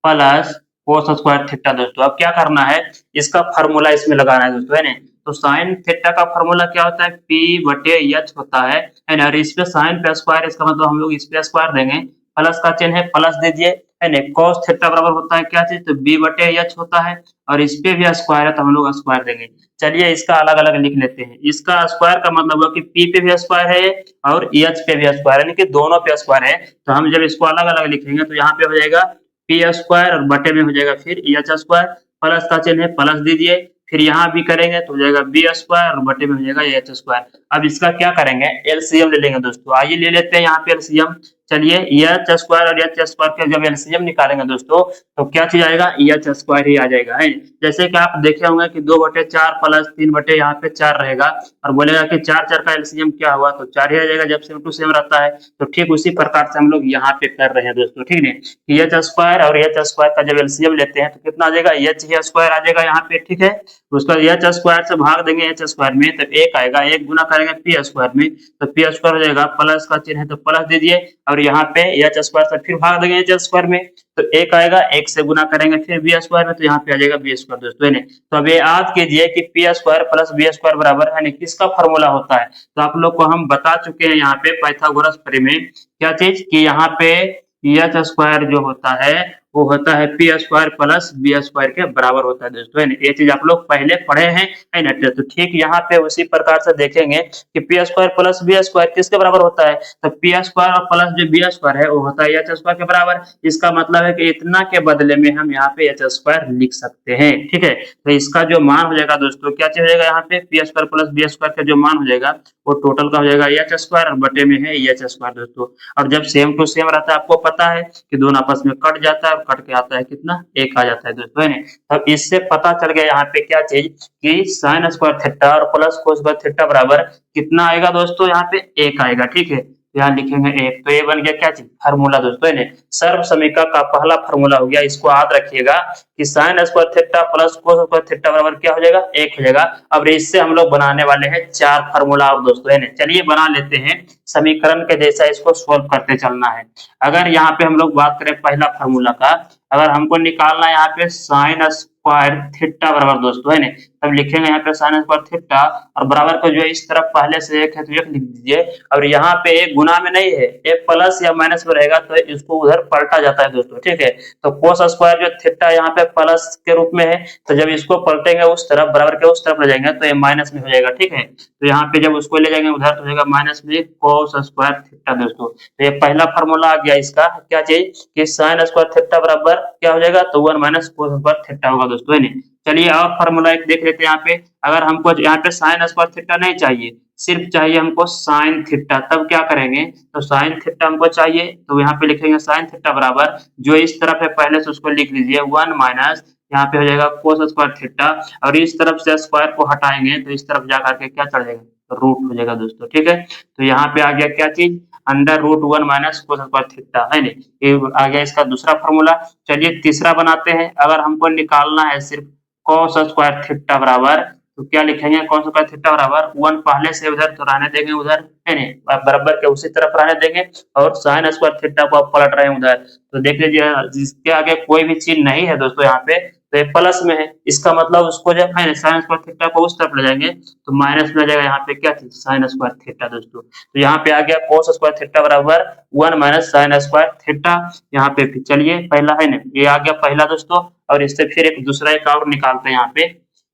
plus cos square theta. दोस्तों अब क्या करना है, इसका फार्मूला इसमें लगाना है दोस्तों, है ना। तो साइन थीटा का फार्मूला क्या होता है, पी बटे एच होता है ना। और इस पे साइन पे स्क्वायर, इसका मतलब हम लोग इस पे स्क्वायर देंगे, प्लस का चिन्ह है प्लस दीजिए, है ना। cos थीटा बराबर होता है क्या चीज, तो b बटे एच होता है, और इस पे भी स्क्वायर है तो हम लोग स्क्वायर देंगे। चलिए इसका अलग अलग लिख लेते हैं। इसका स्क्वायर का मतलब हुआ कि p पे भी स्क्वायर है और एच पे भी स्क्वायर है, यानी कि दोनों पे स्क्वायर है। तो हम जब इसको अलग अलग लिखेंगे तो यहाँ पे हो जाएगा पी स्क्वायर और बटे में हो जाएगा फिर एच स्क्वायर, प्लस का चिन्ह है प्लस दीजिए, फिर यहाँ भी करेंगे तो हो जाएगा बी स्क्वायर और बटे में हो जाएगा एच स्क्वायर। अब इसका क्या करेंगे, एलसीएम ले लेंगे दोस्तों। आइए ले लेते हैं यहाँ पे एलसीएम। चलिए एच स्क्वायर और एच स्क्वायर का जब एलसीएम निकालेंगे दोस्तों तो क्या चीज आएगा, एच स्क्वायर ही आ जाएगा, है। जैसे कि आप देखे होंगे कि 2/4 प्लस 3 यहाँ पे 4 रहेगा, और बोलेगा कि 4 का एलसीएम क्या हुआ, तो 4 ही आ जाएगा जब सेम टू सेम रहता है। तो ठीक उसी प्रकार से हम लोग यहाँ पे कर रहे हैं दोस्तों, ठीक है। एच स्क्वायर और एच स्क्वायर का जब एलसीएम लेते हैं तो कितना आ जाएगा, एच स्क्वायर आ जाएगा यहाँ पे, ठीक है। उसका एच स्क्वायर से भाग देंगे एच स्क्वायर में तो एक आएगा, एक गुना करेंगे पी स्क्वायर में तो पी स्क्वायर हो जाएगा, प्लस का चिन्ह है तो प्लस दीजिए, और यहाँ पे एच स्क्वायर से फिर भाग देंगे एच स्क्वायर में तो एक आएगा, एक से गुना करेंगे फिर बी स्क्वायर में तो यहाँ पे आ जाएगा बी स्क्वायर दोस्तों, है। तो अब ये याद कीजिए कि P square plus B square बराबर है किसका फॉर्मूला होता है। तो आप लोग को हम बता चुके हैं यहाँ पे पाइथागोरस प्रमेय में क्या चीज कि यहाँ पे एच स्क्वायर जो होता है वो होता है P square plus B square के बराबर होता है दोस्तों, है ना। ये चीज आप लोग पहले पढ़े हैं, है ना। तो ठीक यहाँ पे उसी प्रकार से देखेंगे कि P square plus B square किसके बराबर होता है, तो पी स्क्वायर और प्लस जो बी स्क्वायर है वो होता है एच स्क्वायर के बराबर। इसका मतलब है कि इतना के बदले में हम यहाँ पे एच स्क्वायर लिख सकते हैं, ठीक है। तो इसका जो मान हो जाएगा दोस्तों क्या चीज हो जाएगा, यहाँ पे P square plus B square का जो मान हो जाएगा वो टोटल का हो जाएगा एच स्क्वायर और बटे में है एच स्क्वायर दोस्तों। और जब सेम टू सेम रहता है आपको पता है कि दोनों आपस में कट जाता है और कट के आता है कितना, एक आ जाता है दोस्तों, है ना। अब इससे पता चल गया यहाँ पे क्या चीज कि साइन स्क्वायर थीटा और प्लस कोस स्क्वायर थीटा बराबर कितना आएगा दोस्तों, यहाँ पे एक आएगा, ठीक है। यहाँ लिखेंगे एक, तो ये बन गया क्या चीज, फार्मूला दोस्तों, है ना। सर्व समीकरण का पहला फार्मूला हो गया, इसको याद रखिएगा कि sine square theta plus cos square theta बराबर क्या हो जाएगा, एक हो जाएगा। अब इससे हम लोग बनाने वाले हैं 4 फार्मूला और दोस्तों, है ना। चलिए बना लेते हैं समीकरण के जैसा, इसको सोल्व करते चलना है। अगर यहाँ पे हम लोग बात करें पहला फार्मूला का, अगर हमको निकालना है यहाँ पे साइन स्क्वायर थीटा बराबर दोस्तों, है ना, तब लिखेंगे यहाँ पे साइन स्क्वायर थीटा और बराबर को जो है इस तरफ पहले से एक है तो एक लिख दीजिए, और यहाँ पे एक गुना में नहीं है, एक प्लस या माइनस में रहेगा तो इसको उधर पलटा जाता है दोस्तों, ठीक है। तो कोस स्क्वायर जो थीटा यहाँ पे प्लस के रूप में है, तो जब इसको पलटेंगे उस तरफ बराबर के उस तरफ ले जाएंगे तो ये माइनस में हो जाएगा, ठीक है। तो यहाँ पे जब उसको ले जाएंगे उधर तो हो जाएगा माइनस में कोस स्क्वायर थीटा दोस्तों। तो ये पहला फार्मूला आ गया इसका, क्या चीज कि साइन स्क्वायर थीटा बराबर क्या हो जाएगा, तो 1 माइनस कोस स्क्वायर थीटा होगा दोस्तों, है ना। चलिए और फार्मूला एक देख लेते हैं यहाँ पे। अगर हमको यहाँ पे साइन स्क्वायर थीटा नहीं चाहिए, सिर्फ चाहिए हमको साइन थीटा, तब क्या करेंगे, तो साइन थीटा हमको चाहिए तो यहाँ पे लिखेंगे साइन थीटा बराबर जो इस तरफ है पहले से उसको लिख लीजिए 1 माइनस यहाँ पे हो जाएगा कोस स्क्वायर थीटा, और इस तरफ से स्क्वायर को हटाएंगे तो इस तरफ जा करके क्या चढ़ जाएगा, तो रूट हो जाएगा दोस्तों, ठीक है। तो यहाँ पे आ गया क्या चीज, under root 1 minus cos square theta, है ना। ये आ गया इसका दूसरा फार्मूला। चलिए तीसरा बनाते हैं। अगर हमको निकालना है सिर्फ cos स्क्वायर थीटा बराबर, तो क्या लिखेंगे, cos स्क्वायर थीटा बराबर 1 पहले से उधर तो रहने देंगे उधर, है ना, बराबर के उसी तरफ रहने देंगे, और sin स्क्वायर थीटा को आप पलट रहे हैं उधर, तो देख लीजिए जिसके आगे कोई भी चीज नहीं है दोस्तों यहाँ पे तो ये प्लस में है, इसका मतलब उसको जब है sin स्क्वायर थीटा को उस तरफ ले जाएंगे तो माइनस में आ जाएगा यहाँ पे क्या चीज, sin स्क्वायर थीटा दोस्तों। तो यहाँ पे आ गया cos स्क्वायर थीटा बराबर 1 माइनस sin स्क्वायर थीटा। यहाँ पे चलिए पहला है ना, ये आ गया पहला दोस्तों, और इससे फिर एक दूसरा एक और निकालते हैं यहाँ पे।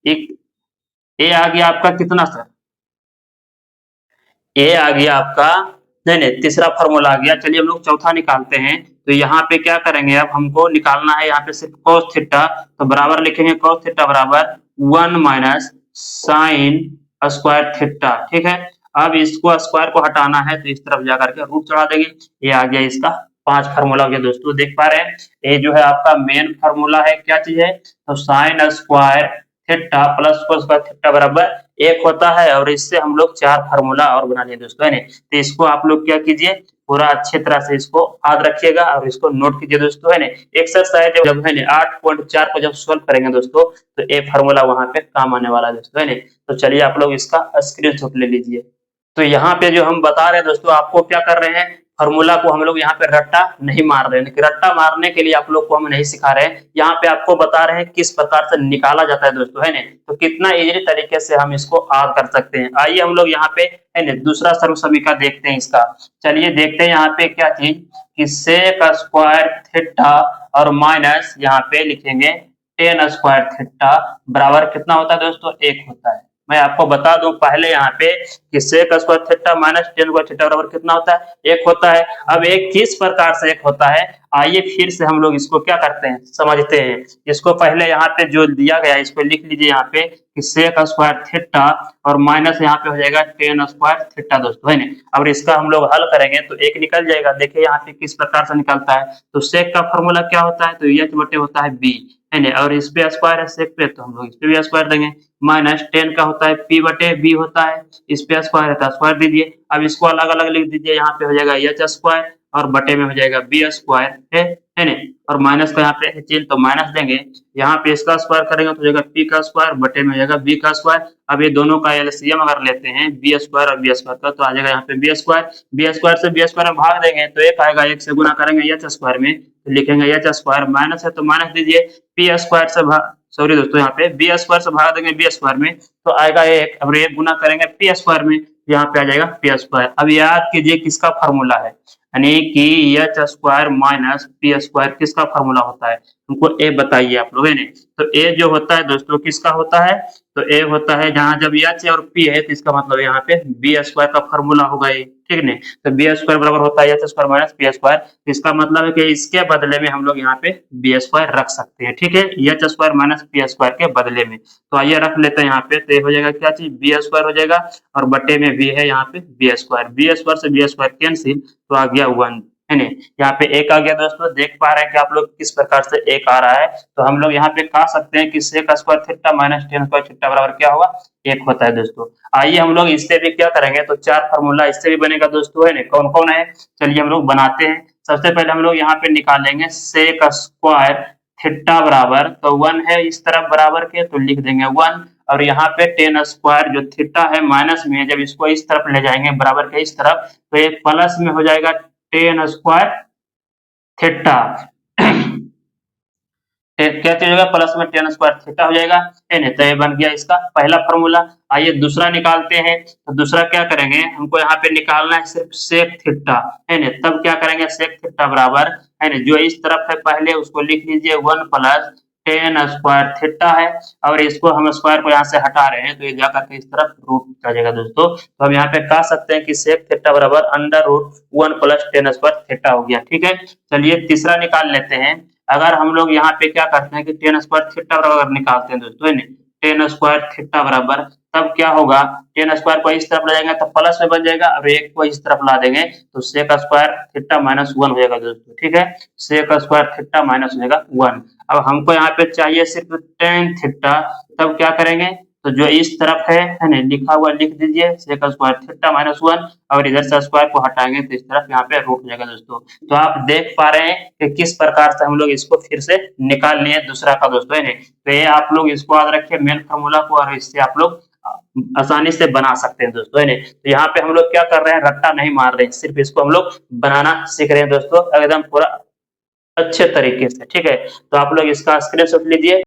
एक ए आ गया आपका कितना सर, ए आ गया आपका, नहीं नहीं तीसरा फार्मूला आ गया। चलिए हम लोग चौथा निकालते हैं। तो यहाँ पे क्या करेंगे, अब हमको निकालना है यहाँ पे सिर्फ cos थीटा, तो बराबर लिखेंगे cos थीटा बराबर 1 माइनस साइन स्क्वायर थीटा, ठीक है। अब इसको स्क्वायर को हटाना है तो इस तरफ जाकर के रूट चढ़ा देंगे, ये आ गया इसका 5 फार्मूला हो गया दोस्तों, देख पा रहे हैं। ये जो है आपका मेन फार्मूला है, क्या चीज है, तो sine square theta plus cos square theta बराबर 1 होता है। और इससे हम लोग 4 फार्मूला और बना लिए दोस्तों, है ना। तो इसको आप लोग क्या कीजिए, पूरा अच्छे तरह से इसको याद रखिएगा और इसको नोट कीजिए दोस्तों, है ना। एक्सरसाइज जब है ना 8.4 को जब सोल्व करेंगे दोस्तों, तो ये फार्मूला वहां पे काम आने वाला है दोस्तों, है ना। तो चलिए आप लोग इसका स्क्रीनशॉट ले लीजिए। तो यहाँ पे जो हम बता रहे हैं दोस्तों, आपको क्या कर रहे हैं, फार्मूला को हम लोग यहाँ पे रट्टा नहीं मार रहे हैं। रट्टा मारने के लिए आप लोग को हम नहीं सिखा रहे हैं, यहाँ पे आपको बता रहे हैं किस प्रकार से निकाला जाता है दोस्तों, है ना। तो कितना इजी तरीके से हम इसको याद कर सकते हैं। आइए हम लोग यहाँ पे है ना दूसरा सर्वसमीका देखते हैं इसका। चलिए देखते हैं यहाँ पे क्या चीज, कि सेक स्क्वायर थीटा और माइनस यहाँ पे लिखेंगे टेन स्क्वायर थीटा बराबर कितना होता है दोस्तों, 1 होता है। मैं आपको बता दूं पहले यहाँ पे कि sec square theta minus tan square theta बराबर कितना होता है, 1 होता है। अब एक किस प्रकार से 1 होता है, आइए फिर से हम लोग इसको क्या करते हैं, समझते हैं। इसको पहले यहाँ पे जो दिया गया है इसको लिख लीजिए यहाँ पे कि सेक स्क्वायर थीटा और माइनस यहाँ पे हो जाएगा टेन स्क्वायर थीटा दोस्तों, है ना। अब इसका हम लोग हल करेंगे तो 1 निकल जाएगा। देखिए यहाँ पे किस प्रकार से निकलता है, तो सेक का फॉर्मूला क्या होता है, तो एच बटे होता है बी, है ना। और इस पे स्क्वायर है सेक पे, तो हम लोग इस पे भी स्क्वायर देंगे। माइनस टेन का होता है पी बटे बी होता है, इस पे स्क्वायर है तो स्क्वायर दीजिए। अब इसको अलग अलग लिख दीजिए, यहाँ पे हो जाएगा एच स्क्वायर और बटे में हो जाएगा बी स्क्वायर, है ना। और माइनस का यहाँ पे है चिन्ह तो माइनस देंगे, यहाँ पे इसका स्क्वायर करेंगे तो हो जाएगा पी का स्क्वायर बटे में हो जाएगा बी का स्क्वायर। अब ये दोनों का एलसीएम अगर लेते हैं बी स्क्वायर और बी स्क्वायर का, तो आ जाएगा यहाँ पे बी स्क्वायर से बी स्क्वायर में भाग देंगे तो एक आएगा, एक से गुना करेंगे एच स्क्वायर में तो लिखेंगे एच स्क्वायर, माइनस है तो माइनस दीजिए, पी स्क्वायर से सॉरी दोस्तों यहाँ पे बी स्क्वायर से भाग देंगे बी स्क्वायर में तो आएगा 1, अब 1 गुना करेंगे पी स्क्वायर में, यहाँ पे आ जाएगा पी स्क्वायर। अब याद कीजिए किसका फार्मूला है, यानी कि H square minus P square किसका फार्मूला होता है, हमको ए बताइए आप लोग, है ना। तो ए जो होता है दोस्तों किसका होता है, तो ए होता है जहां जब एच और पी है तो इसका मतलब यहाँ पे बी स्क्वायर का फार्मूला होगा ये, ठीक है। तो बी स्क्वायर बराबर होता है H square minus P square, तो इसका मतलब है कि इसके बदले में हम लोग यहाँ पे बी स्क्वायर रख सकते हैं, ठीक है, H square minus P square के बदले में। तो आइए रख लेते हैं यहाँ पे, तो ये हो जाएगा क्या चीज, बी स्क्वायर हो जाएगा और बटे में बी है यहाँ पे बी स्क्वायर से बी स्क्वायर कैंसिल तो आ गया 1, है ना। यहाँ पे 1 आ गया दोस्तों, देख पा रहे हैं कि आप लोग किस प्रकार से 1 आ रहा है। तो हम लोग यहाँ पे कह सकते हैं कि sec square theta minus tan square theta बराबर क्या होगा, 1 होता है दोस्तों। आइए हम लोग इससे भी क्या करेंगे, तो 4 फार्मूला इससे भी बनेगा दोस्तों, है ना। कौन कौन है, चलिए हम लोग बनाते हैं। सबसे पहले हम लोग यहाँ पे निकालेंगे सेक स्क्वायर थीटा बराबर, तो 1 है इस तरफ बराबर के तो लिख देंगे 1, और यहाँ पे टेन स्क्वायर जो थीटा है माइनस में है, जब इसको इस तरफ ले जाएंगे बराबर के इस तरफ तो ये प्लस में हो जाएगा टेन स्क्वायर थीटा क्या चीज होगा, प्लस में टेन स्क्वायर थीटा हो जाएगा, है ना। तो ये बन गया इसका पहला फॉर्मूला। आइए दूसरा निकालते हैं, तो दूसरा क्या करेंगे, हमको यहाँ पे निकालना है सिर्फ सेक थीटा, है ना। तब क्या करेंगे, सेक थीटा बराबर, है ना, जो इस तरफ है पहले उसको लिख लीजिए 1 प्लस टेन स्क्वायर थीटा है, और इसको हम स्क्वायर को यहाँ से हटा रहे हैं तो ये जाकर के इस तरफ रूट आ जाएगा दोस्तों। तो हम यहाँ पे कह सकते हैं कि सेक थीटा बराबर under root 1 plus tan square theta हो गया, ठीक है। चलिए तीसरा निकाल लेते हैं। अगर हम लोग यहाँ पे क्या करते हैं कि टेन स्क्वायर थीटा बराबर निकालते हैं दोस्तों, है ना, टेन स्क्वायर थीटा बराबर तब क्या होगा, टेन स्क्वायर को इस तरफ ले जाएंगे तो प्लस में बन जाएगा, और 1 को इस तरफ ला देंगे तो सेक स्क्वायर थीटा माइनस 1 हो जाएगा दोस्तों, ठीक है। सेक स्क्वायर थीटा माइनस हो जाएगा 1। अब हमको यहाँ पे चाहिए सिर्फ टेन थीटा, तब क्या करेंगे, तो जो इस तरफ है ना लिखा हुआ लिख दीजिए सेक स्क्वायर थीटा माइनस 1, और इधर से स्क्वायर को हटाएंगे तो इस तरफ यहाँ पे रूट हो जाएगा दोस्तों। तो आप देख पा रहे हैं कि किस प्रकार से हम लोग इसको फिर से निकाल लिए दूसरा का दोस्तों, है ना। तो ये आप लोग इसको याद रखिए मेन फॉर्मूला को, और इससे आप लोग आसानी से बना सकते हैं दोस्तों, है ना। तो यहाँ पे हम लोग क्या कर रहे हैं, रट्टा नहीं मार रहे हैं, सिर्फ इसको हम लोग बनाना सीख रहे हैं दोस्तों एकदम पूरा अच्छे तरीके से, ठीक है। तो आप लोग इसका स्क्रीनशॉट लीजिए।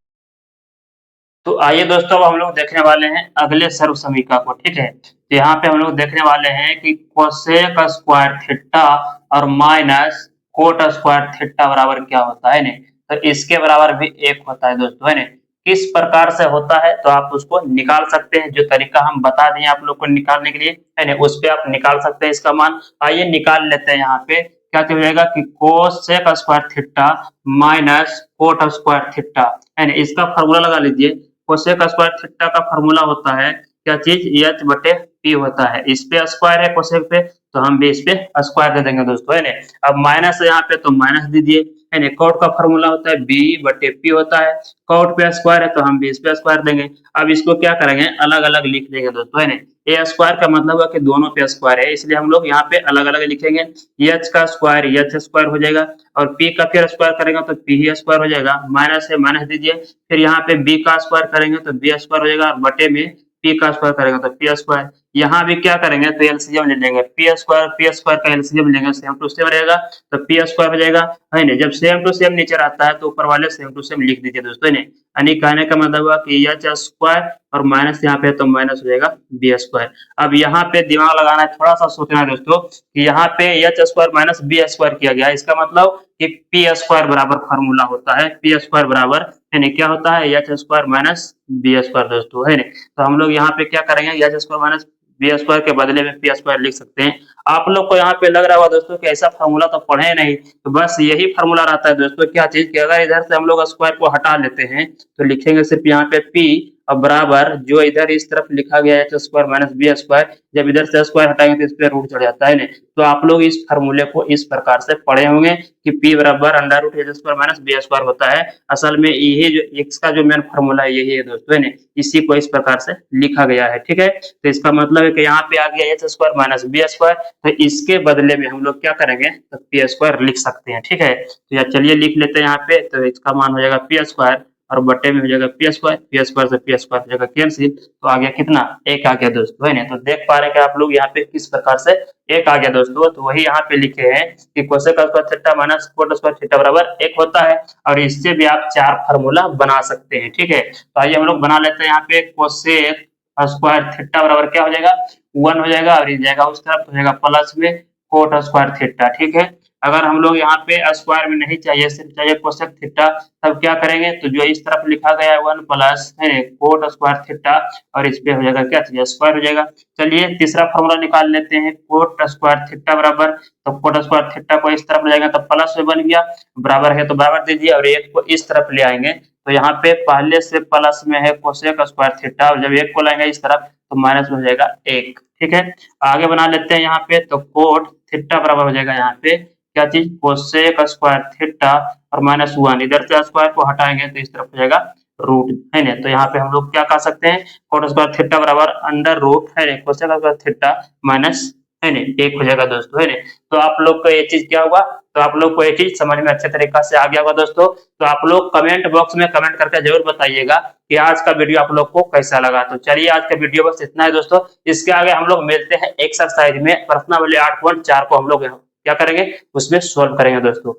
तो आइए दोस्तों हम लोग देखने वाले हैं अगले सर्व समीकरण को, ठीक है। तो यहाँ पे हम लोग देखने वाले हैं कि कोसेक स्क्वायर थीटा और माइनस कोट स्क्वायर थीटा बराबर क्या होता है ना। तो इसके बराबर भी 1 होता है दोस्तों, है ना। किस प्रकार से होता है तो आप उसको निकाल सकते हैं, जो तरीका हम बता दें आप लोग को निकालने के लिए, है ना, उस पे आप निकाल सकते हैं इसका मान। आइए निकाल लेते हैं। यहाँ पे क्या हो जाएगा कि cosec square theta minus cot square theta, है ना, इसका फॉर्मूला लगा लीजिए। कोसेक स्क्वायर थीटा का फॉर्मूला होता है क्या चीज, एच बटे पी होता है, इस पे स्क्वायर है कोसेक पे तो हम भी इस पे स्क्वायर दे देंगे दोस्तों, है ना। अब माइनस है यहाँ पे तो माइनस दीजिए, है ना। कॉट का फॉर्मूला होता है बी बटे पी होता है, कॉट पे स्क्वायर है तो हम भी इस पे स्क्वायर देंगे। अब इसको क्या करेंगे, अलग अलग लिख देंगे दोस्तों, है ना। ए स्क्वायर का मतलब है कि दोनों पे स्क्वायर है, इसलिए हम लोग यहाँ पे अलग अलग लिखेंगे। एच का स्क्वायर एच स्क्वायर हो जाएगा, और पी का फिर स्क्वायर करेंगे तो पी ही स्क्वायर हो जाएगा, माइनस है माइनस दीजिए, फिर यहाँ पे बी का स्क्वायर करेंगे तो बी स्क्वायर हो जाएगा, और बटे में पी का स्क्वायर करेंगे तो पी स्क्वायर। यहाँ भी क्या करेंगे तो एलसीएम ले लेंगे, पी स्क्वायर का एलसीएम लेंगे, सेम टू सेम रहेगा तो पी स्क्वायर हो जाएगा, है ना। जब सेम टू सेम नीचे आता है तो ऊपर वाले सेम टू सेम लिख दीजिए दोस्तों, है ना। यानी कहने का मतलब हुआ कि एच स्क्वायर और माइनस यहाँ पे तो माइनस हो जाएगा बी स्क्वायर। अब यहाँ पे दिमाग लगाना है, थोड़ा सा सोचना है दोस्तों कि यहाँ पे H square minus B square किया गया है, इसका मतलब कि पी स्क्वायर बराबर फॉर्मूला होता है, पी स्क्वायर बराबर है ना क्या होता है, H square minus B square दोस्तों, है ना। तो हम लोग यहाँ पे क्या करेंगे, H square minus B square के बदले में पी स्क्वायर लिख सकते हैं। आप लोग को यहाँ पे लग रहा होगा दोस्तों कि ऐसा फॉर्मूला तो पढ़े नहीं, तो बस यही फॉर्मूला रहता है दोस्तों, क्या चीज कि अगर इधर से हम लोग स्क्वायर को हटा लेते हैं तो लिखेंगे सिर्फ यहाँ पे पी और बराबर जो इधर इस तरफ लिखा गया है H square minus B square, जब इधर से स्क्वायर हटाएंगे तो इस पे रूट चढ़ जाता है ना। तो आप लोग इस फार्मूले को इस प्रकार से पढ़े होंगे कि P बराबर under root H square minus B square होता है। असल में यही जो x का जो मेन फार्मूला है यही है दोस्तों, है ना। इसी को इस प्रकार से लिखा गया है, ठीक है। तो इसका मतलब है कि यहाँ पे आ गया h square minus B square, तो इसके बदले में हम लोग क्या करेंगे तो पी स्क्वायर लिख सकते हैं, ठीक है। तो यार चलिए लिख लेते हैं यहाँ पे, तो इसका मान हो जाएगा पी स्क्वायर और बटे में हो जाएगा पी स्क्वायर से पी स्क्वायर हो जाएगा कैंसिल, तो आ गया कितना, एक आ गया दोस्तों, है ना। तो देख पा रहे हैं कि आप लोग यहाँ पे किस प्रकार से एक आ गया दोस्तों, तो वही यहाँ पे लिखे हैं कि cosec square theta minus cot square theta बराबर एक होता है, और इससे भी आप चार फार्मूला बना सकते हैं, ठीक है। तो आइए हम लोग बना लेते हैं। यहाँ पे कोसेक स्क्वायर थीटा बराबर क्या हो जाएगा, 1 हो जाएगा, और इस जाएगा उस तरफ हो जाएगा प्लस में कोट स्क्वायर थीटा, ठीक है। अगर हम लोग यहाँ पे स्क्वायर में नहीं चाहिए, सिर्फ चाहिए कोसेक थीटा, तब क्या करेंगे तो जो इस तरफ लिखा गया है 1 प्लस है कोट स्क्वायर थीटा, और इस पे हो जाएगा क्या चाहिए स्क्वायर हो जाएगा। चलिए तीसरा फॉर्मूला निकाल लेते हैं, कोट स्क्वायर थीटा बराबर, तो कोट स्क्वायर थीटा को इस तरफ ले जाएंगे तो प्लस में बन गया, बराबर है तो बराबर दीजिए, और एक को इस तरफ ले आएंगे तो यहाँ पे पहले से प्लस में है कोसेक स्क्वायर थीटा, और जब एक को लाएंगे इस तरफ तो माइनस में हो जाएगा एक, ठीक है। आगे बना लेते हैं यहाँ पे, तो कोट थीटा बराबर हो जाएगा यहाँ पे क्या चीज कोसेक स्क्वायर थीटा और माइनस 1, इधर से स्क्वायर को हटाएंगे तो इस तरफ हो जाएगा रूट, है ना। तो यहाँ पे हम लोग क्या कह सकते हैं, कोट स्क्वायर थीटा बराबर अंडर रूट है ना कोसेक स्क्वायर थीटा माइनस है ना एक हो जाएगा दोस्तों, है ना। तो आप लोग को ये चीज क्या हुआ, तो आप लोग को ये चीज समझ में अच्छे तरीका से आ गया होगा दोस्तों। तो आप लोग कमेंट बॉक्स में कमेंट करके जरूर बताइएगा कि आज का वीडियो आप लोग को कैसा लगा। तो चलिए आज का वीडियो बस इतना है दोस्तों, इसके आगे हम लोग मिलते हैं एक्सरसाइज में, प्रश्नावली 8.4 को हम लोग क्या करेंगे उसमें सोल्व करेंगे दोस्तों।